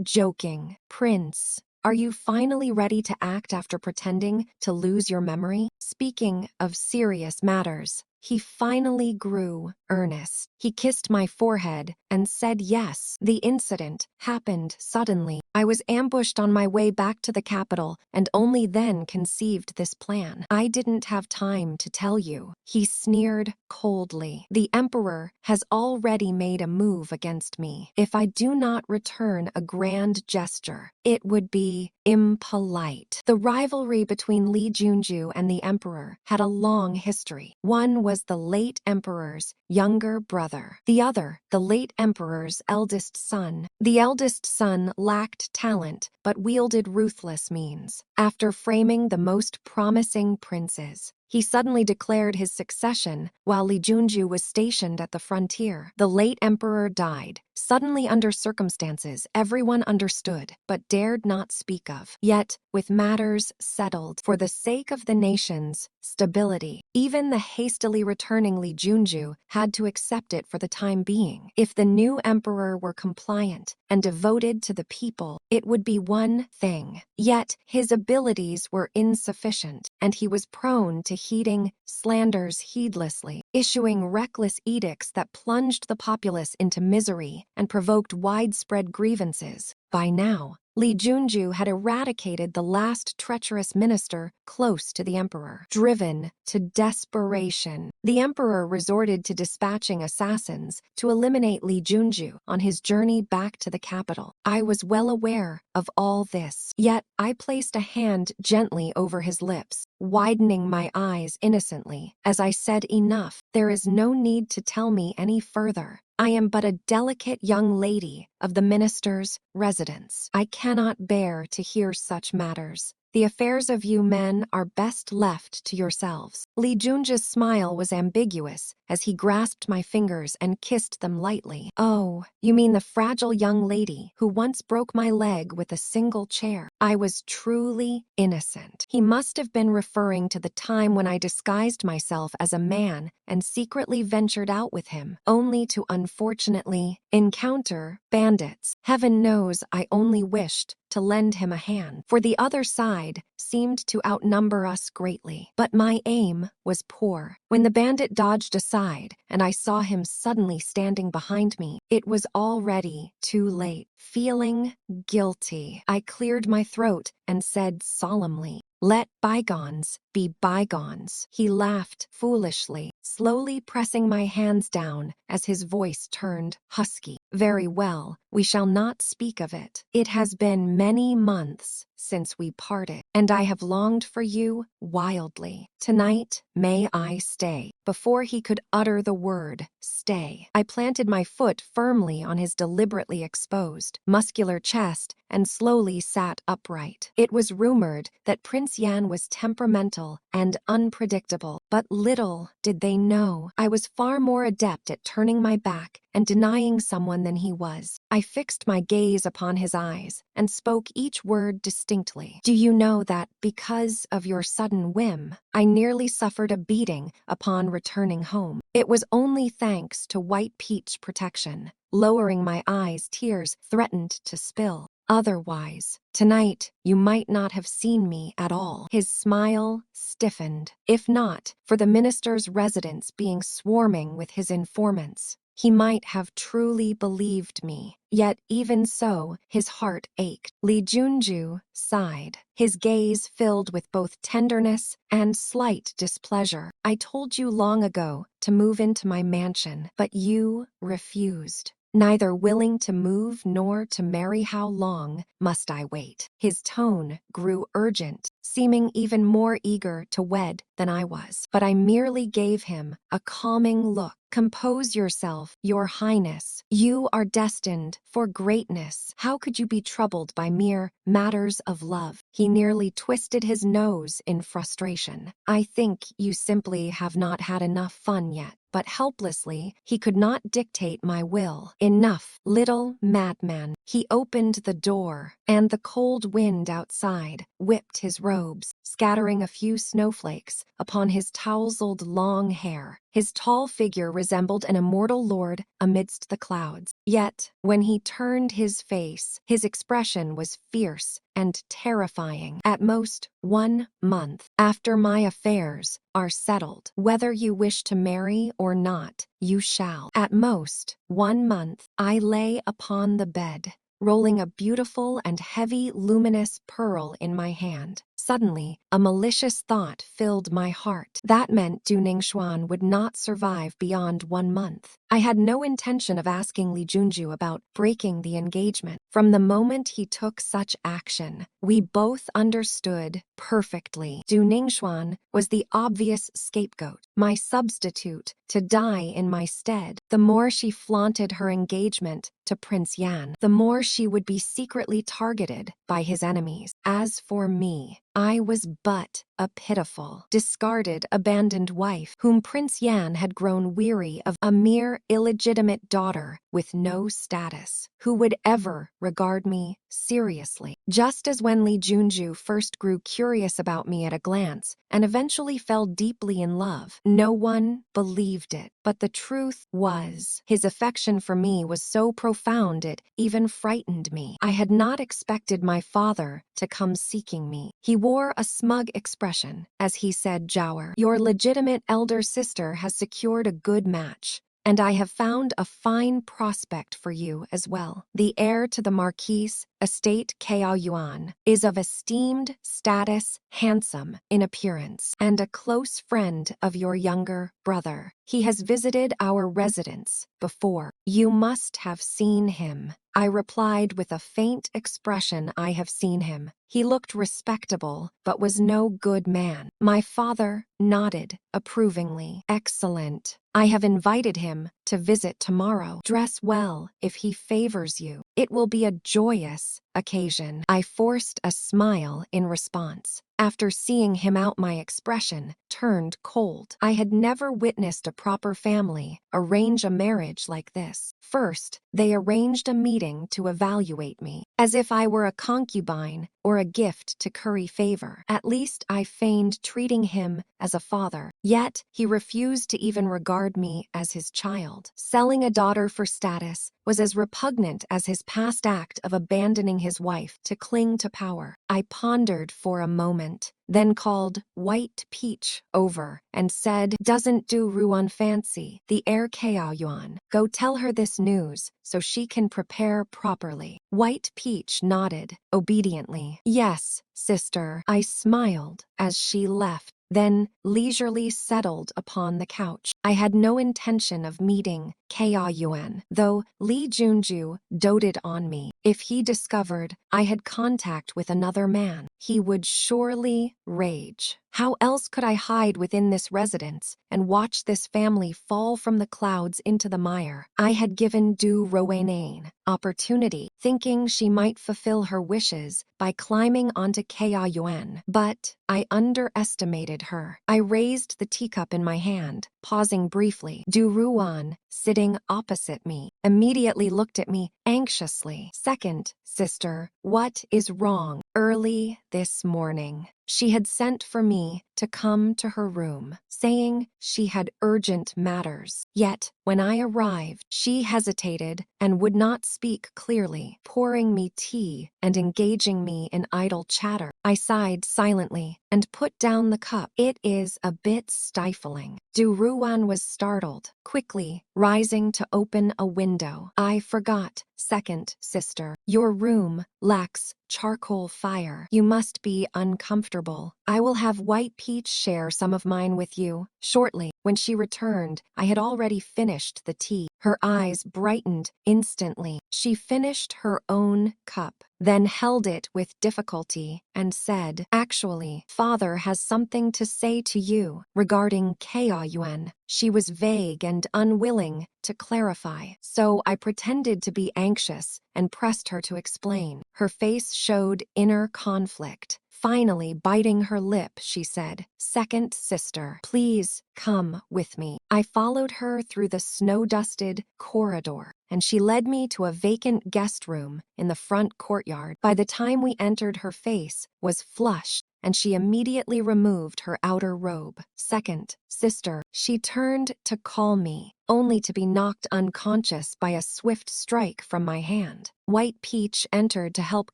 joking, "Prince, are you finally ready to act after pretending to lose your memory?" Speaking of serious matters, he finally grew earnest. He kissed my forehead and said yes. The incident happened suddenly. I was ambushed on my way back to the capital and only then conceived this plan. "I didn't have time to tell you," he sneered coldly. "The Emperor has already made a move against me. If I do not return a grand gesture, it would be impolite." The rivalry between Li Junju and the Emperor had a long history. One was the late Emperor's younger brother, the other the late Emperor's eldest son. The eldest son lacked talent but wielded ruthless means. After framing the most promising princes, he suddenly declared his succession while Li Junju was stationed at the frontier. The late emperor died, suddenly under circumstances everyone understood but dared not speak of. Yet, with matters settled for the sake of the nation's stability, even the hastily returning Li Junju had to accept it for the time being. If the new emperor were compliant and devoted to the people, it would be one thing. Yet his abilities were insufficient, and he was prone to heeding slanders heedlessly, issuing reckless edicts that plunged the populace into misery and provoked widespread grievances. By now, Li Junju had eradicated the last treacherous minister close to the emperor. Driven to desperation, the emperor resorted to dispatching assassins to eliminate Li Junju on his journey back to the capital. I was well aware of all this, yet I placed a hand gently over his lips, widening my eyes innocently, as I said, "Enough. There is no need to tell me any further. I am but a delicate young lady of the minister's residence. I cannot bear to hear such matters. The affairs of you men are best left to yourselves." Li Junja's smile was ambiguous as he grasped my fingers and kissed them lightly. "Oh, you mean the fragile young lady who once broke my leg with a single chair." I was truly innocent. He must have been referring to the time when I disguised myself as a man and secretly ventured out with him, only to unfortunately encounter bandits. Heaven knows I only wished to lend him a hand, for the other side seemed to outnumber us greatly. But my aim was poor. When the bandit dodged aside and I saw him suddenly standing behind me, it was already too late. Feeling guilty, I cleared my throat and said solemnly, "Let bygones be bygones." He laughed foolishly, slowly pressing my hands down as his voice turned husky. "Very well, we shall not speak of it. It has been many months since we parted, and I have longed for you wildly. Tonight, may I stay?" Before he could utter the word stay, I planted my foot firmly on his deliberately exposed, muscular chest and slowly sat upright. It was rumored that Prince Yan was temperamental and unpredictable, but little did they know I was far more adept at turning my back and denying someone than he was. I fixed my gaze upon his eyes and spoke each word distinctly. "Do you know that because of your sudden whim, I nearly suffered a beating upon returning home? It was only thanks to white peach protection." Lowering my eyes, tears threatened to spill. "Otherwise, tonight you might not have seen me at all." His smile stiffened. If not for the minister's residence being swarming with his informants, he might have truly believed me. Yet even so, his heart ached. Li Junju sighed, his gaze filled with both tenderness and slight displeasure. "I told you long ago to move into my mansion, but you refused. Neither willing to move nor to marry. How long must I wait?" His tone grew urgent, seeming even more eager to wed than I was. But I merely gave him a calming look. "Compose yourself, Your Highness. You are destined for greatness. How could you be troubled by mere matters of love?" He nearly twisted his nose in frustration. "I think you simply have not had enough fun yet." But helplessly, he could not dictate my will. "Enough, little madman." He opened the door, and the cold wind outside whipped his robes, scattering a few snowflakes upon his tousled long hair. His tall figure resembled an immortal lord amidst the clouds. Yet, when he turned his face, his expression was fierce and terrifying. "At most, 1 month after my affairs are settled. Whether you wish to marry or not, you shall." At most, 1 month. I lay upon the bed, rolling a beautiful and heavy luminous pearl in my hand. Suddenly, a malicious thought filled my heart. That meant Du Ningxuan would not survive beyond 1 month. I had no intention of asking Li Junju about breaking the engagement. From the moment he took such action, we both understood perfectly. Du Ningxuan was the obvious scapegoat, my substitute, to die in my stead. The more she flaunted her engagement to Prince Yan, the more she would be secretly targeted by his enemies. As for me, I was but a pitiful, discarded, abandoned wife whom Prince Yan had grown weary of, a mere illegitimate daughter with no status, who would ever regard me seriously. Just as when Lee Junju first grew curious about me at a glance and eventually fell deeply in love, no one believed it. But the truth was, his affection for me was so profound it even frightened me. I had not expected my father to come seeking me. He wore a smug expression as he said, "Jower, your legitimate elder sister has secured a good match, and I have found a fine prospect for you as well. The heir to the Marquise estate Kao Yuan is of esteemed status, handsome in appearance, and a close friend of your younger brother. He has visited our residence before. You must have seen him." I replied with a faint expression. "I have seen him. He looked respectable, but was no good man." My father nodded approvingly. "Excellent. I have invited him to visit tomorrow. Dress well if he favors you. It will be a joyous occasion." I forced a smile in response. After seeing him out, my expression turned cold. I had never witnessed a proper family arrange a marriage like this. First, they arranged a meeting to evaluate me, as if I were a concubine or a gift to curry favor. At least I feigned treating him as a father, yet he refused to even regard me as his child. Selling a daughter for status was as repugnant as his past act of abandoning his wife to cling to power. I pondered for a moment, then called White Peach over and said, "Doesn't do Ruan fancy the heir Kao Yuan. Go tell her this news so she can prepare properly." White Peach nodded obediently. "Yes, sister." I smiled as she left, then leisurely settled upon the couch. I had no intention of meeting Kao Yuan, though Lee Junju doted on me. If he discovered I had contact with another man, he would surely rage. How else could I hide within this residence and watch this family fall from the clouds into the mire? I had given Du Rowanane opportunity, thinking she might fulfill her wishes by climbing onto Kao Yuan, but I underestimated her. I raised the teacup in my hand, pausing briefly. Du Ruan, sitting opposite me, immediately looked at me anxiously. "Second, sister, what is wrong?" Early this morning, she had sent for me to come to her room, saying she had urgent matters. Yet, when I arrived, she hesitated and would not speak clearly, pouring me tea and engaging me in idle chatter. I sighed silently and put down the cup. "It is a bit stifling." Du Ruan was startled, quickly rising to open a window. "I forgot, second sister. Your room lacks charcoal fire. You must be uncomfortable. I will have White Peach share some of mine with you shortly." When she returned, I had already finished the tea. Her eyes brightened instantly. She finished her own cup, then held it with difficulty and said, "Actually, father has something to say to you regarding Kao Yuan." She was vague and unwilling to clarify, so I pretended to be anxious and pressed her to explain. Her face showed inner conflict. Finally, biting her lip, she said, "Second sister, please come with me." I followed her through the snow-dusted corridor, and she led me to a vacant guest room in the front courtyard. By the time we entered, her face was flushed, and she immediately removed her outer robe. "Second sister," she turned to call me, only to be knocked unconscious by a swift strike from my hand. White Peach entered to help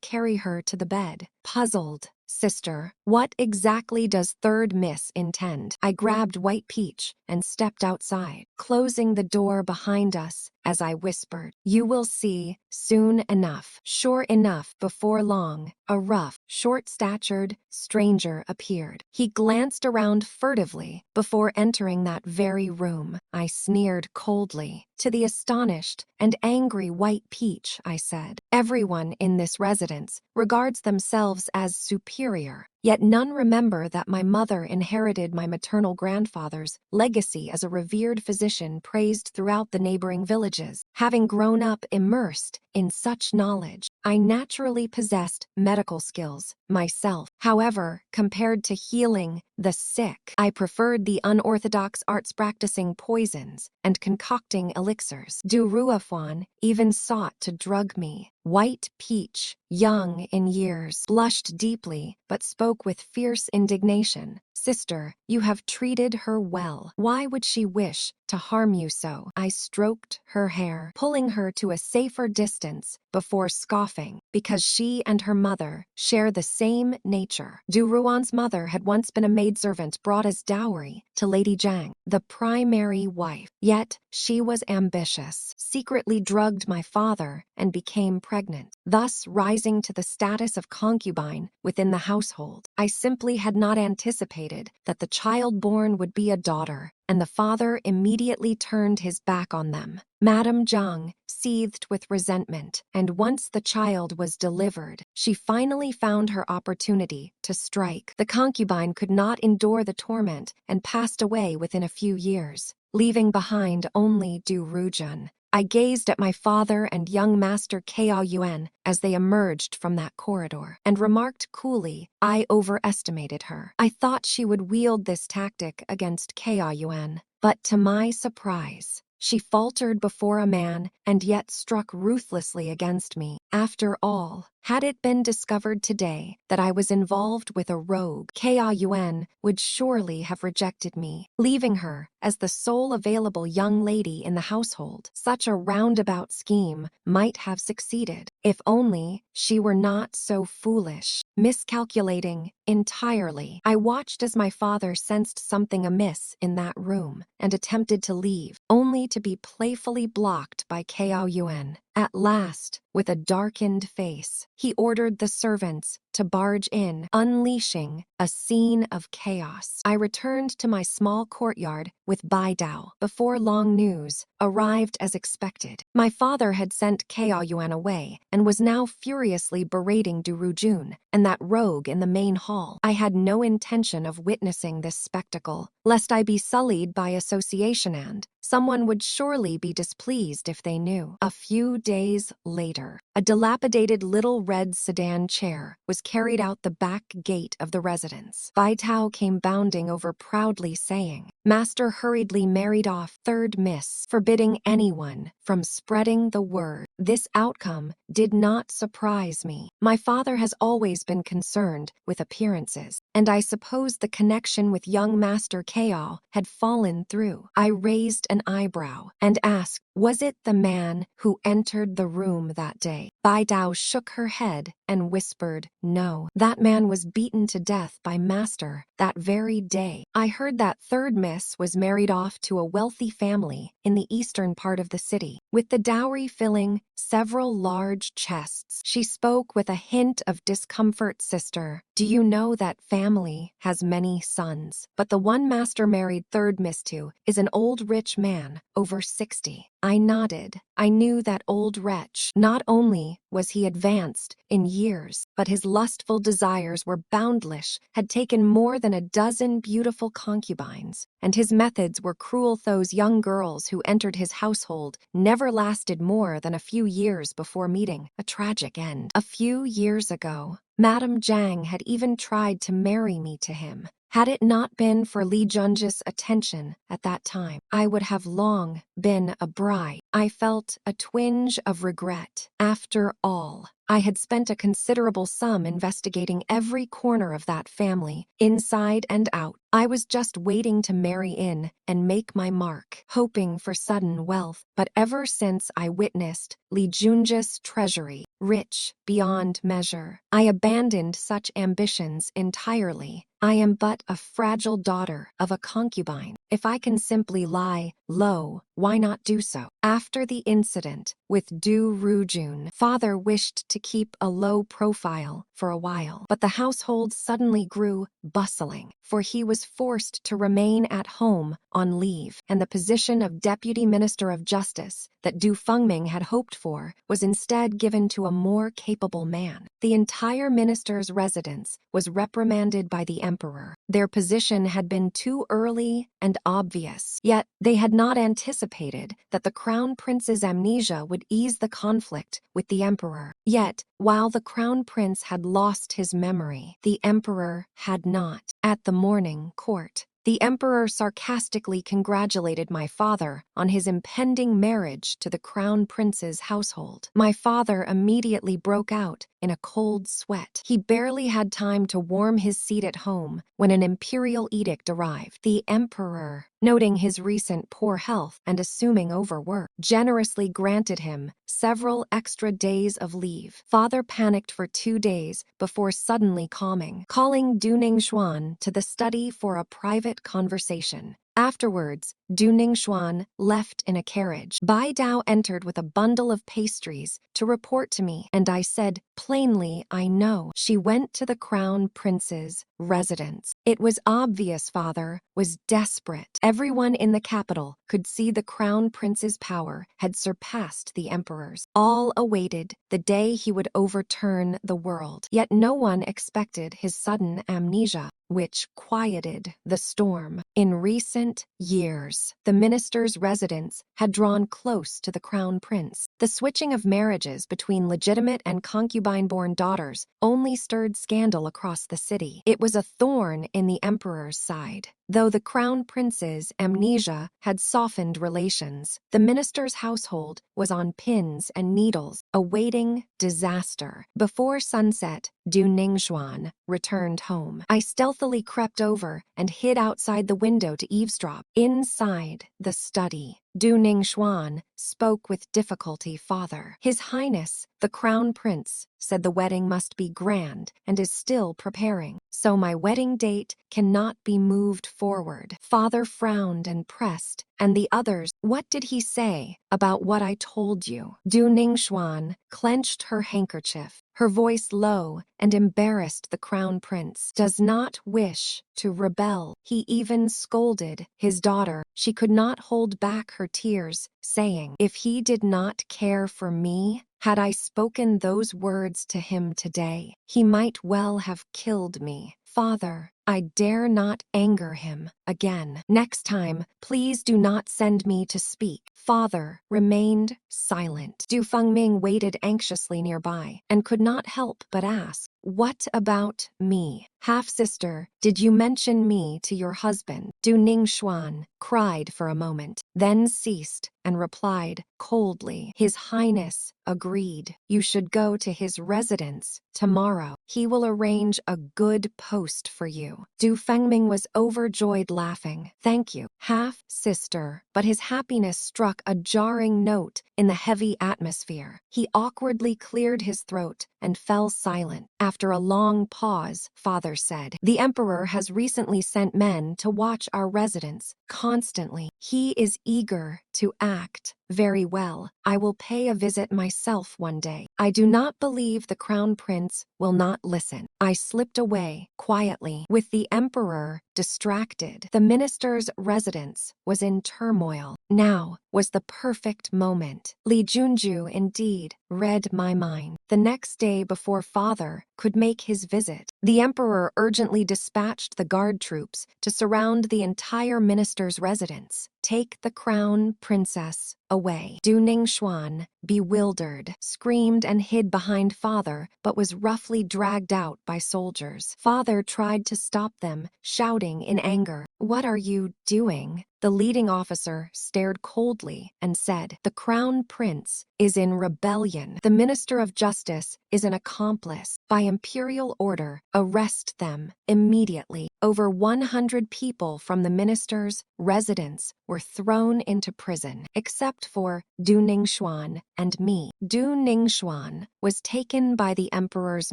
carry her to the bed. Puzzled, "Sister, what exactly does third miss intend?" I grabbed White Peach and stepped outside, closing the door behind us as I whispered, "You will see soon enough." Sure enough, before long, a rough, short-statured stranger appeared. He glanced around furtively before entering that very room. I sneered coldly. To the astonished and angry White Peach, I said, "Everyone in this residence regards themselves as superior. Yet none remember that my mother inherited my maternal grandfather's legacy as a revered physician praised throughout the neighboring villages. Having grown up immersed in such knowledge, I naturally possessed medical skills myself. However, compared to healing the sick, I preferred the unorthodox arts practicing poisons and concocting elixirs. Du Ruafan even sought to drug me. White Peach, young in years, blushed deeply but spoke with fierce indignation. Sister, you have treated her well. Why would she wish to harm you so? I stroked her hair, pulling her to a safer distance before scoffing, because she and her mother share the same nature. Duruan's mother had once been a maidservant brought as dowry to Lady Zhang, the primary wife. Yet she was ambitious, secretly drugged my father, and became pregnant, thus rising to the status of concubine within the household. I simply had not anticipated that the child born would be a daughter, and the father immediately turned his back on them. Madame Zhang seethed with resentment, and once the child was delivered, she finally found her opportunity to strike. The concubine could not endure the torment and passed away within a few years, leaving behind only Du Rujun. I gazed at my father and young master Kao Yuan as they emerged from that corridor, and remarked coolly, I overestimated her. I thought she would wield this tactic against Kao Yuan, but to my surprise, she faltered before a man and yet struck ruthlessly against me. After all, had it been discovered today that I was involved with a rogue, Kao Yuan would surely have rejected me, leaving her as the sole available young lady in the household. Such a roundabout scheme might have succeeded, if only she were not so foolish. Miscalculating entirely, I watched as my father sensed something amiss in that room and attempted to leave, only to be playfully blocked by Kao Yuan. At last, with a darkened face, he ordered the servants to barge in, unleashing a scene of chaos. I returned to my small courtyard with Bai Dao before long news arrived as expected. My father had sent Kao Yuan away and was now furiously berating Du Rujun and that rogue in the main hall. I had no intention of witnessing this spectacle, lest I be sullied by association, and someone would surely be displeased if they knew. A few days later, a dilapidated little red sedan chair was carried out the back gate of the residence. Bai Tao came bounding over proudly saying, Master hurriedly married off third miss, forbidding anyone from spreading the word. This outcome did not surprise me. My father has always been concerned with appearances, and I suppose the connection with young Master Kao had fallen through. I raised an eyebrow and asked, was it the man who entered the room that day? Bai Dao shook her head and whispered, no, that man was beaten to death by Master that very day. I heard that third miss was married off to a wealthy family in the eastern part of the city, with the dowry filling several large chests. She spoke with a hint of discomfort. Sister, do you know that family has many sons? But the one Master married third miss to is an old rich man, over 60. I nodded. I knew that old wretch. Not only was he advanced in years, but his lustful desires were boundless, had taken more than a dozen beautiful concubines, and his methods were cruel. Those young girls who entered his household never lasted more than a few years before meeting a tragic end. A few years ago, Madame Zhang had even tried to marry me to him. Had it not been for Li Junji's attention at that time, I would have long been a bride. I felt a twinge of regret. After all, I had spent a considerable sum investigating every corner of that family, inside and out. I was just waiting to marry in and make my mark, hoping for sudden wealth. But ever since I witnessed Li Junji's treasury, rich beyond measure, I abandoned such ambitions entirely. I am but a fragile daughter of a concubine. If I can simply lie Lo, why not do so? After the incident with Du Rujun, father wished to keep a low profile for a while, but the household suddenly grew bustling, for he was forced to remain at home on leave, and the position of Deputy Minister of Justice that Du Fengming had hoped for was instead given to a more capable man. The entire minister's residence was reprimanded by the emperor. Their position had been too early and obvious, yet they had not anticipated that the crown prince's amnesia would ease the conflict with the emperor. Yet, while the crown prince had lost his memory, the emperor had not. At the morning court, the emperor sarcastically congratulated my father on his impending marriage to the crown prince's household. My father immediately broke out in a cold sweat. He barely had time to warm his seat at home when an imperial edict arrived. The emperor, noting his recent poor health and assuming overwork, generously granted him several extra days of leave. Father panicked for 2 days before suddenly calming, calling Du Ningxuan to the study for a private conversation. Afterwards, Du Ningxuan left in a carriage. Bai Dao entered with a bundle of pastries to report to me, and I said plainly, I know. She went to the crown prince's residence. It was obvious father was desperate. Everyone in the capital could see the crown prince's power had surpassed the emperor's. All awaited the day he would overturn the world. Yet no one expected his sudden amnesia, which quieted the storm. In recent years, the minister's residence had drawn close to the crown prince. The switching of marriages between legitimate and concubine-born daughters only stirred scandal across the city. It was a thorn in the emperor's side. Though the crown prince's amnesia had softened relations, the minister's household was on pins and needles, awaiting disaster. Before sunset, Du Ningxuan returned home. I stealthily crept over and hid outside the window to eavesdrop. Inside the study, Du Ningxuan spoke with difficulty. Father, His Highness, the Crown Prince, said the wedding must be grand and is still preparing, so my wedding date cannot be moved forward. Father frowned and pressed, and the others, what did he say about what I told you? Du Ningxuan clenched her handkerchief. Her voice low and embarrassed the crown prince. Does not wish to rebel. He even scolded his daughter. She could not hold back her tears, saying, if he did not care for me, had I spoken those words to him today, he might well have killed me. Father, I dare not anger him again. Next time, please do not send me to speak. Father remained silent. Du Fengming waited anxiously nearby and could not help but ask, what about me? Half-sister, did you mention me to your husband? Du Ningxuan cried for a moment, then ceased and replied coldly. His Highness agreed. You should go to his residence tomorrow. He will arrange a good post for you. Du Fengming was overjoyed, laughing. Thank you, half-sister, but his happiness struck a jarring note in the heavy atmosphere. He awkwardly cleared his throat and fell silent. After a long pause, father said, the emperor has recently sent men to watch our residence constantly. He is eager to act. Very well, I will pay a visit myself one day. I do not believe the crown prince will not listen. I slipped away quietly. With the emperor distracted, the minister's residence was in turmoil. Now was the perfect moment. Li Junju indeed read my mind. The next day before father could make his visit, the emperor urgently dispatched the guard troops to surround the entire minister's residence. Take the crown princess away. Du Ningxuan, bewildered, screamed and hid behind father, but was roughly dragged out by soldiers. Father tried to stop them, shouting in anger, what are you doing? The leading officer stared coldly and said, the crown prince is in rebellion. The minister of justice is an accomplice. By imperial order, arrest them immediately. Over 100 people from the minister's residence were thrown into prison, except for Du Ningxuan and me. Du Ningxuan was taken by the emperor's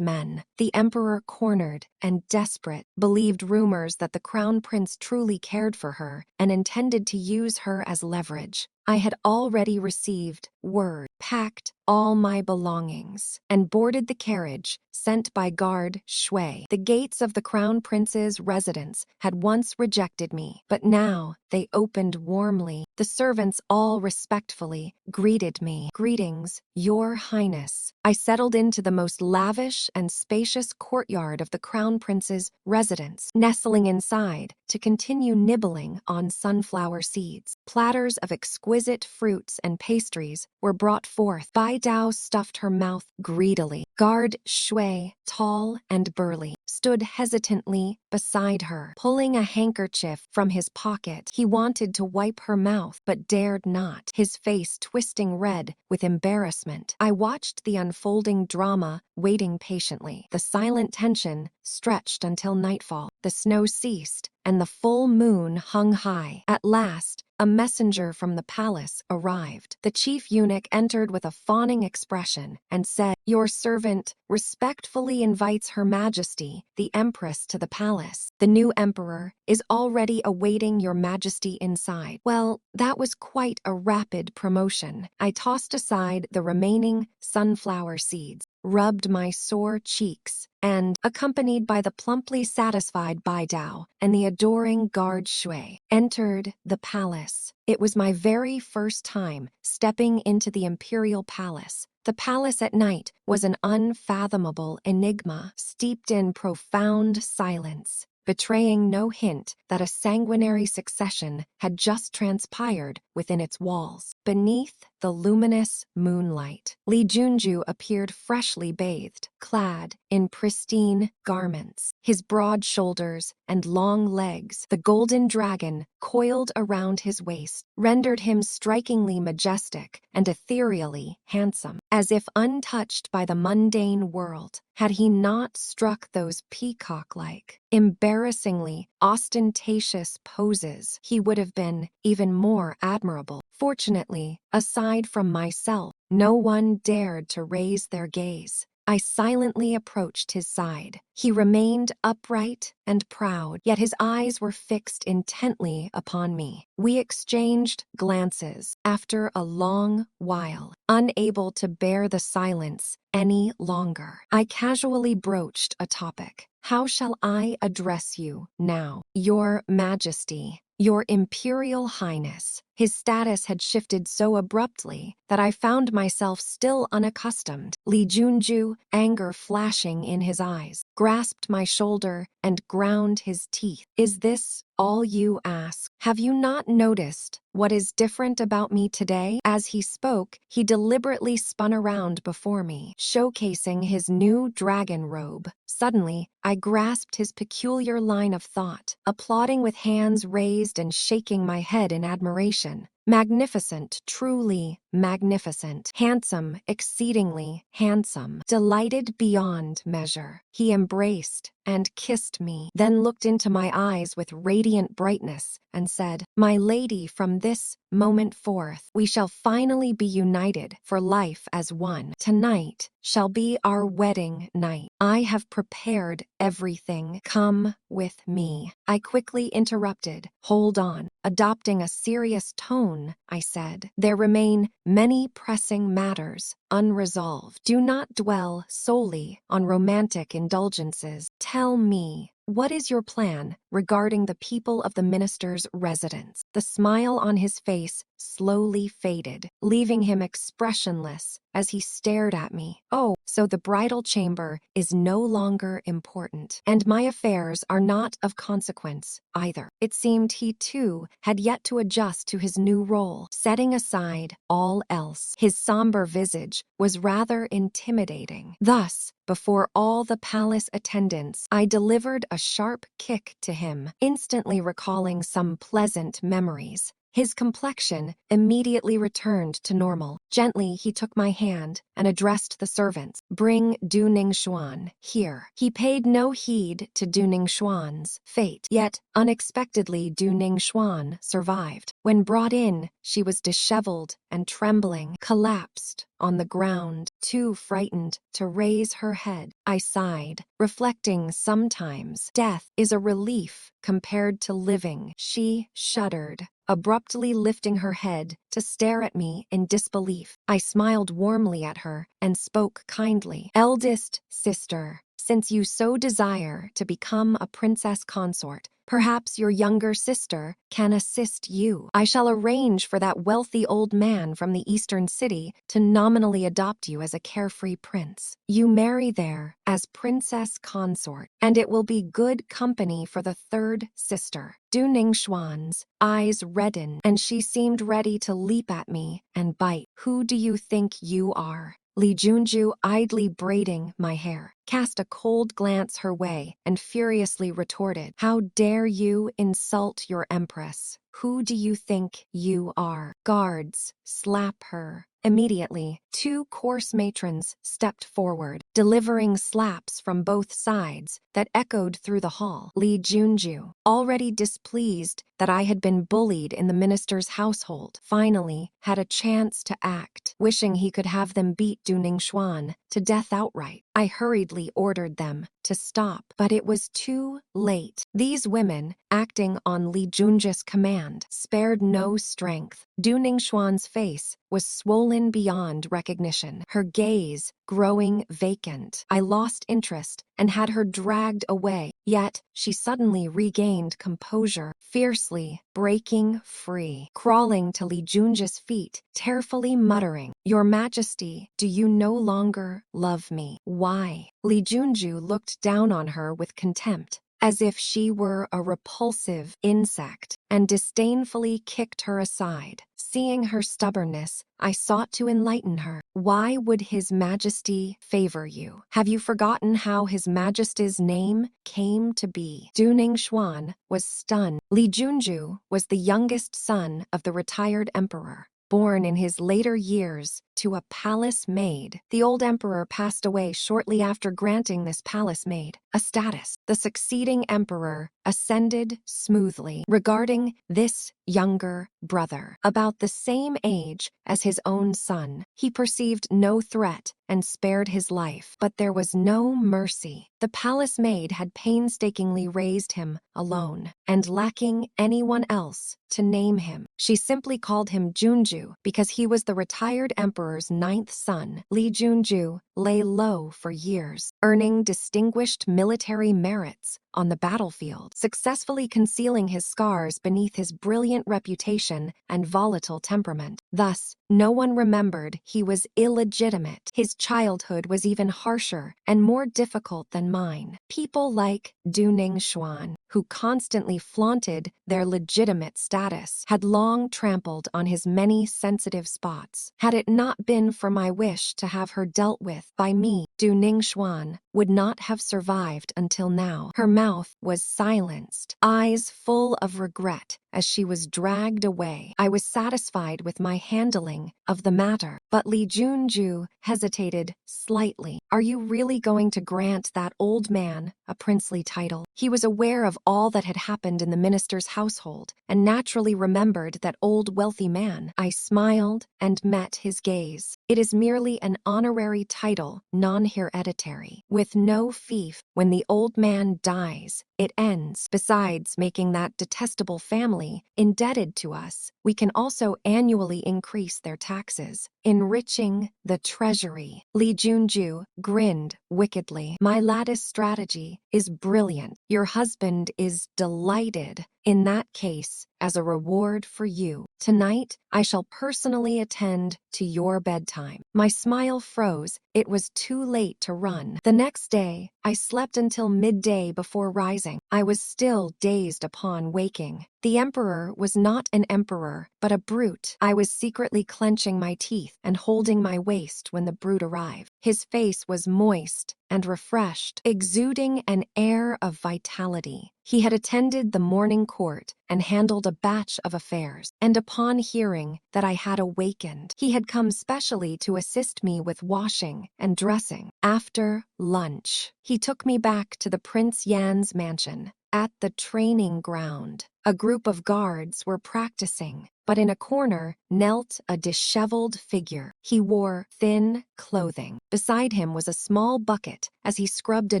men. The emperor, cornered and desperate, believed rumors that the crown prince truly cared for her and intended to use her as leverage. I had already received word, packed all my belongings, and boarded the carriage sent by guard Shui. The gates of the crown prince's residence had once rejected me, but now they opened warmly. The servants all respectfully greeted me. Greetings, Your Highness. I settled into the most lavish and spacious courtyard of the crown prince's residence, nestling inside to continue nibbling on sunflower seeds. Platters of exquisite fruits and pastries were brought forth. Bai Dao stuffed her mouth greedily. Guard Shui, tall and burly, stood hesitantly beside her, pulling a handkerchief from his pocket. He wanted to wipe her mouth, but dared not, his face twisting red with embarrassment. I watched the unfolding drama, waiting patiently. The silent tension stretched until nightfall. The snow ceased, and the full moon hung high. At last, a messenger from the palace arrived. The chief eunuch entered with a fawning expression and said, "Your servant respectfully invites Her Majesty, the Empress, to the palace. The new emperor is already awaiting Your Majesty inside." Well, that was quite a rapid promotion. I tossed aside the remaining sunflower seeds, rubbed my sore cheeks, and, accompanied by the plumply satisfied Bai Dao and the adoring guard Shui, entered the palace. It was my very first time stepping into the imperial palace. The palace at night was an unfathomable enigma, steeped in profound silence, betraying no hint that a sanguinary succession had just transpired within its walls. Beneath the luminous moonlight, Li Junju appeared freshly bathed, clad in pristine garments. His broad shoulders and long legs, the golden dragon coiled around his waist, rendered him strikingly majestic and ethereally handsome, as if untouched by the mundane world. Had he not struck those peacock-like, embarrassingly ostentatious poses, he would have been even more admirable. Fortunately, aside from myself, no one dared to raise their gaze. I silently approached his side. He remained upright and proud, yet his eyes were fixed intently upon me. We exchanged glances. After a long while, unable to bear the silence any longer, I casually broached a topic. "How shall I address you now?" "Your Majesty, Your Imperial Highness." His status had shifted so abruptly that I found myself still unaccustomed. Li Junju, anger flashing in his eyes, grasped my shoulder and ground his teeth. "Is this all you ask? Have you not noticed what is different about me today?" As he spoke, he deliberately spun around before me, showcasing his new dragon robe. Suddenly, I grasped his peculiar line of thought, applauding with hands raised and shaking my head in admiration. Magnificent, truly magnificent, handsome, exceedingly handsome, delighted beyond measure. He embraced and kissed me, then looked into my eyes with radiant brightness and said, "My lady, from this moment forth, we shall finally be united for life as one. Tonight shall be our wedding night. I have prepared everything. Come with me." I quickly interrupted. "Hold on." Adopting a serious tone, I said, "There remain many pressing matters unresolved. Do not dwell solely on romantic indulgences. Tell me, what is your plan regarding the people of the minister's residence?" The smile on his face slowly faded, leaving him expressionless as he stared at me. "Oh, so the bridal chamber is no longer important, and my affairs are not of consequence either." It seemed he too had yet to adjust to his new role. Setting aside all else, his somber visage was rather intimidating. Thus, before all the palace attendants, I delivered a sharp kick to him, instantly recalling some pleasant memories. His complexion immediately returned to normal. Gently, he took my hand and addressed the servants. Bring Du Ningxuan here. He paid no heed to Du Ningxuan's fate, yet unexpectedly Du Ningxuan survived. When brought in, she was disheveled and trembling, collapsed on the ground, too frightened to raise her head. I sighed, reflecting sometimes death is a relief compared to living. She shuddered, abruptly lifting her head to stare at me in disbelief. I smiled warmly at her and spoke kindly. Eldest sister, since you so desire to become a princess consort, perhaps your younger sister can assist you. I shall arrange for that wealthy old man from the eastern city to nominally adopt you as a carefree prince. You marry there as princess consort, and it will be good company for the third sister. Du Ningxuan's eyes reddened, and she seemed ready to leap at me and bite. Who do you think you are? Li Junju, idly braiding my hair, cast a cold glance her way and furiously retorted, "How dare you insult your empress? Who do you think you are?" Guards, slap her. Immediately, two coarse matrons stepped forward, delivering slaps from both sides that echoed through the hall. Li Junju, already displeased that I had been bullied in the minister's household, finally had a chance to act, wishing he could have them beat Du Ningxuan to death outright. I hurriedly ordered them to stop, but it was too late. These women, acting on Li Junju's command, spared no strength. Du Ningxuan's face was swollen beyond recognition, her gaze growing vacant. I lost interest and had her dragged away, yet she suddenly regained composure, fiercely breaking free, crawling to Li Junju's feet, tearfully muttering, "Your Majesty, do you no longer love me? Why?" Li Junju looked down on her with contempt, as if she were a repulsive insect, and disdainfully kicked her aside. Seeing her stubbornness, I sought to enlighten her. Why would His Majesty favor you? Have you forgotten how His Majesty's name came to be? Du Ningxuan was stunned. Li Junju was the youngest son of the retired emperor, born in his later years to a palace maid. The old emperor passed away shortly after granting this palace maid a status. The succeeding emperor ascended smoothly, regarding this younger brother, about the same age as his own son. He perceived no threat and spared his life, but there was no mercy. The palace maid had painstakingly raised him alone, and lacking anyone else to name him. She simply called him Junju because he was the retired emperor's ninth son. Li Junju lay low for years, earning distinguished military merits on the battlefield, successfully concealing his scars beneath his brilliant reputation and volatile temperament. Thus, no one remembered he was illegitimate. His childhood was even harsher and more difficult than mine. People like Du Ningxuan, who constantly flaunted their legitimate status, had long trampled on his many sensitive spots. Had it not been for my wish to have her dealt with by me, Du Ningxuan would not have survived until now. Her mouth was silenced, eyes full of regret as she was dragged away. I was satisfied with my handling of the matter, but Li Junju hesitated slightly. "Are you really going to grant that old man a princely title?" He was aware of all that had happened in the minister's household and naturally remembered that old wealthy man. I smiled and met his gaze. "It is merely an honorary title, non-hereditary, with no fief. When the old man dies, it ends. Besides making that detestable family indebted to us, we can also annually increase their taxes, enriching the treasury." Li Junju grinned wickedly. "My lattice strategy is brilliant. Your husband is delighted. In that case, as a reward for you, tonight I shall personally attend to your bedtime." My smile froze. It was too late to run. The next day, I slept until midday before rising. I was still dazed upon waking. The emperor was not an emperor, but a brute. I was secretly clenching my teeth and holding my waist when the brute arrived. His face was moist and refreshed, exuding an air of vitality. He had attended the morning court and handled a batch of affairs, and upon hearing that I had awakened, he had come specially to assist me with washing and dressing. After lunch, he took me back to the Prince Yan's mansion. At the training ground, a group of guards were practicing, but in a corner knelt a disheveled figure. He wore thin clothing. Beside him was a small bucket as he scrubbed a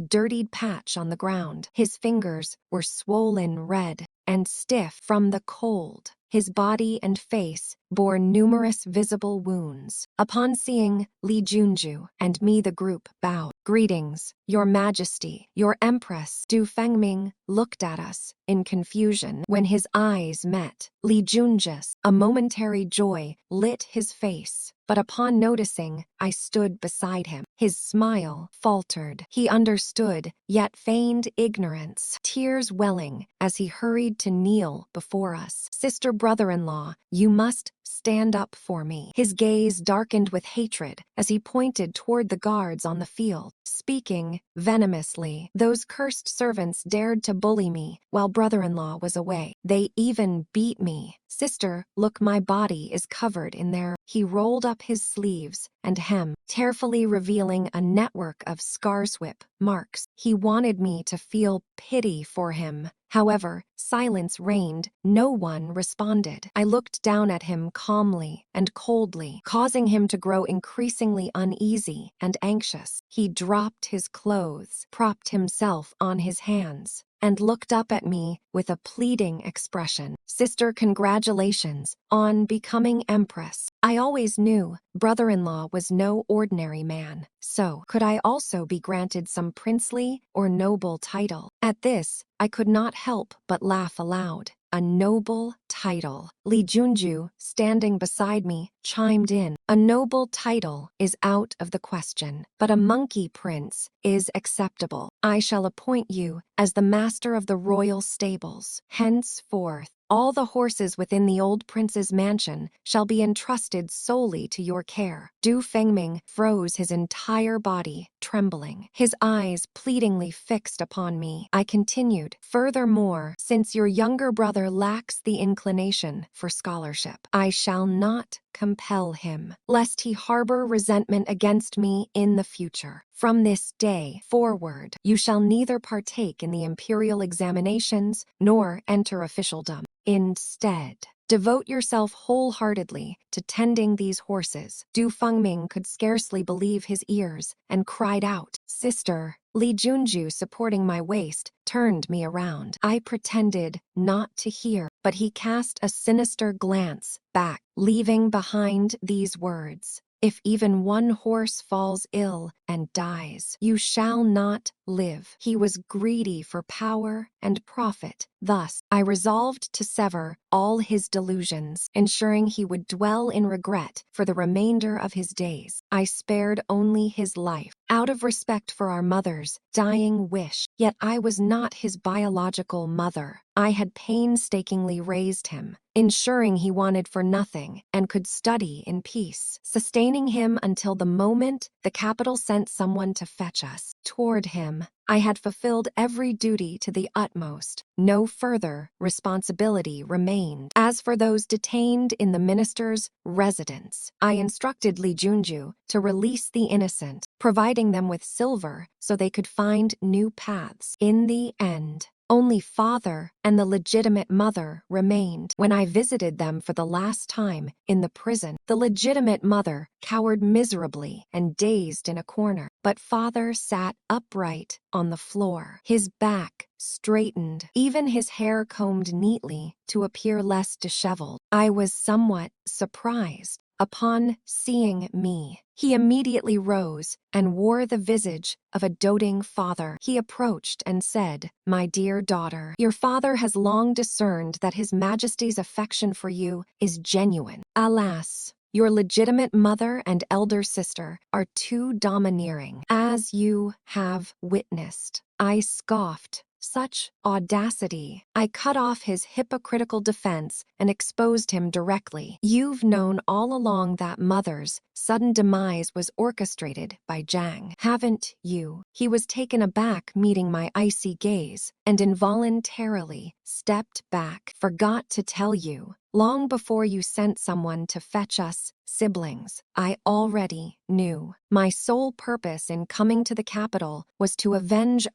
dirtied patch on the ground. His fingers were swollen red and stiff from the cold. His body and face bore numerous visible wounds. Upon seeing Li Junju and me, the group bowed. "Greetings, Your Majesty." Your Empress Du Fengming looked at us in confusion. When his eyes met Li Junju's, a momentary joy lit his face. But upon noticing I stood beside him, his smile faltered. He understood, yet feigned ignorance, tears welling as he hurried to kneel before us. "Sister brother-in-law, you must stand up for me." His gaze darkened with hatred as he pointed toward the guards on the field, speaking venomously. "Those cursed servants dared to bully me while brother-in-law was away. They even beat me. Sister, look, my body is covered in their..." He rolled up his sleeves and hem, carefully revealing a network of scarswip marks. He wanted me to feel pity for him. However, silence reigned. No one responded. I looked down at him calmly and coldly, causing him to grow increasingly uneasy and anxious. He dropped his clothes, propped himself on his hands, and looked up at me with a pleading expression. "Sister, congratulations on becoming empress. I always knew brother-in-law was no ordinary man, so could I also be granted some princely or noble title?" At this, I could not help but laugh aloud. "A noble title?" Li Junju, standing beside me, chimed in. "A noble title is out of the question, but a monkey prince is acceptable. I shall appoint you as the master of the royal stables. Henceforth, all the horses within the old prince's mansion shall be entrusted solely to your care." Du Fengming froze, his entire body trembling, his eyes pleadingly fixed upon me. I continued, "Furthermore, since your younger brother lacks the inclination for scholarship, I shall not compel him, lest he harbor resentment against me in the future. From this day forward, you shall neither partake in the imperial examinations nor enter officialdom. Instead, devote yourself wholeheartedly to tending these horses." Du Fengming could scarcely believe his ears and cried out, "Sister." Li Junju, supporting my waist, turned me around. I pretended not to hear, but he cast a sinister glance back, leaving behind these words, "If even one horse falls ill and dies, you shall not live." He was greedy for power and profit. Thus, I resolved to sever all his delusions, ensuring he would dwell in regret for the remainder of his days. I spared only his life, out of respect for our mother's dying wish. Yet I was not his biological mother. I had painstakingly raised him, ensuring he wanted for nothing and could study in peace, sustaining him until the moment the capital sent someone to fetch us. Toward him, I had fulfilled every duty to the utmost. No further responsibility remained. As for those detained in the minister's residence, I instructed Li Junju to release the innocent, providing them with silver so they could find new paths. In the end, only father and the legitimate mother remained. When I visited them for the last time in the prison, the legitimate mother cowered miserably and dazed in a corner, but father sat upright on the floor, his back straightened, even his hair combed neatly to appear less disheveled. I was somewhat surprised. Upon seeing me, he immediately rose and wore the visage of a doting father. He approached and said, "My dear daughter, your father has long discerned that His Majesty's affection for you is genuine. Alas, your legitimate mother and elder sister are too domineering, as you have witnessed." I scoffed, Such audacity. I cut off his hypocritical defense and exposed him directly. You've known all along that Mother's sudden demise was orchestrated by Jang, haven't you? He was taken aback meeting my icy gaze and involuntarily stepped back. Forgot to tell you. Long before you sent someone to fetch us siblings, I already knew. My sole purpose in coming to the capital was to avenge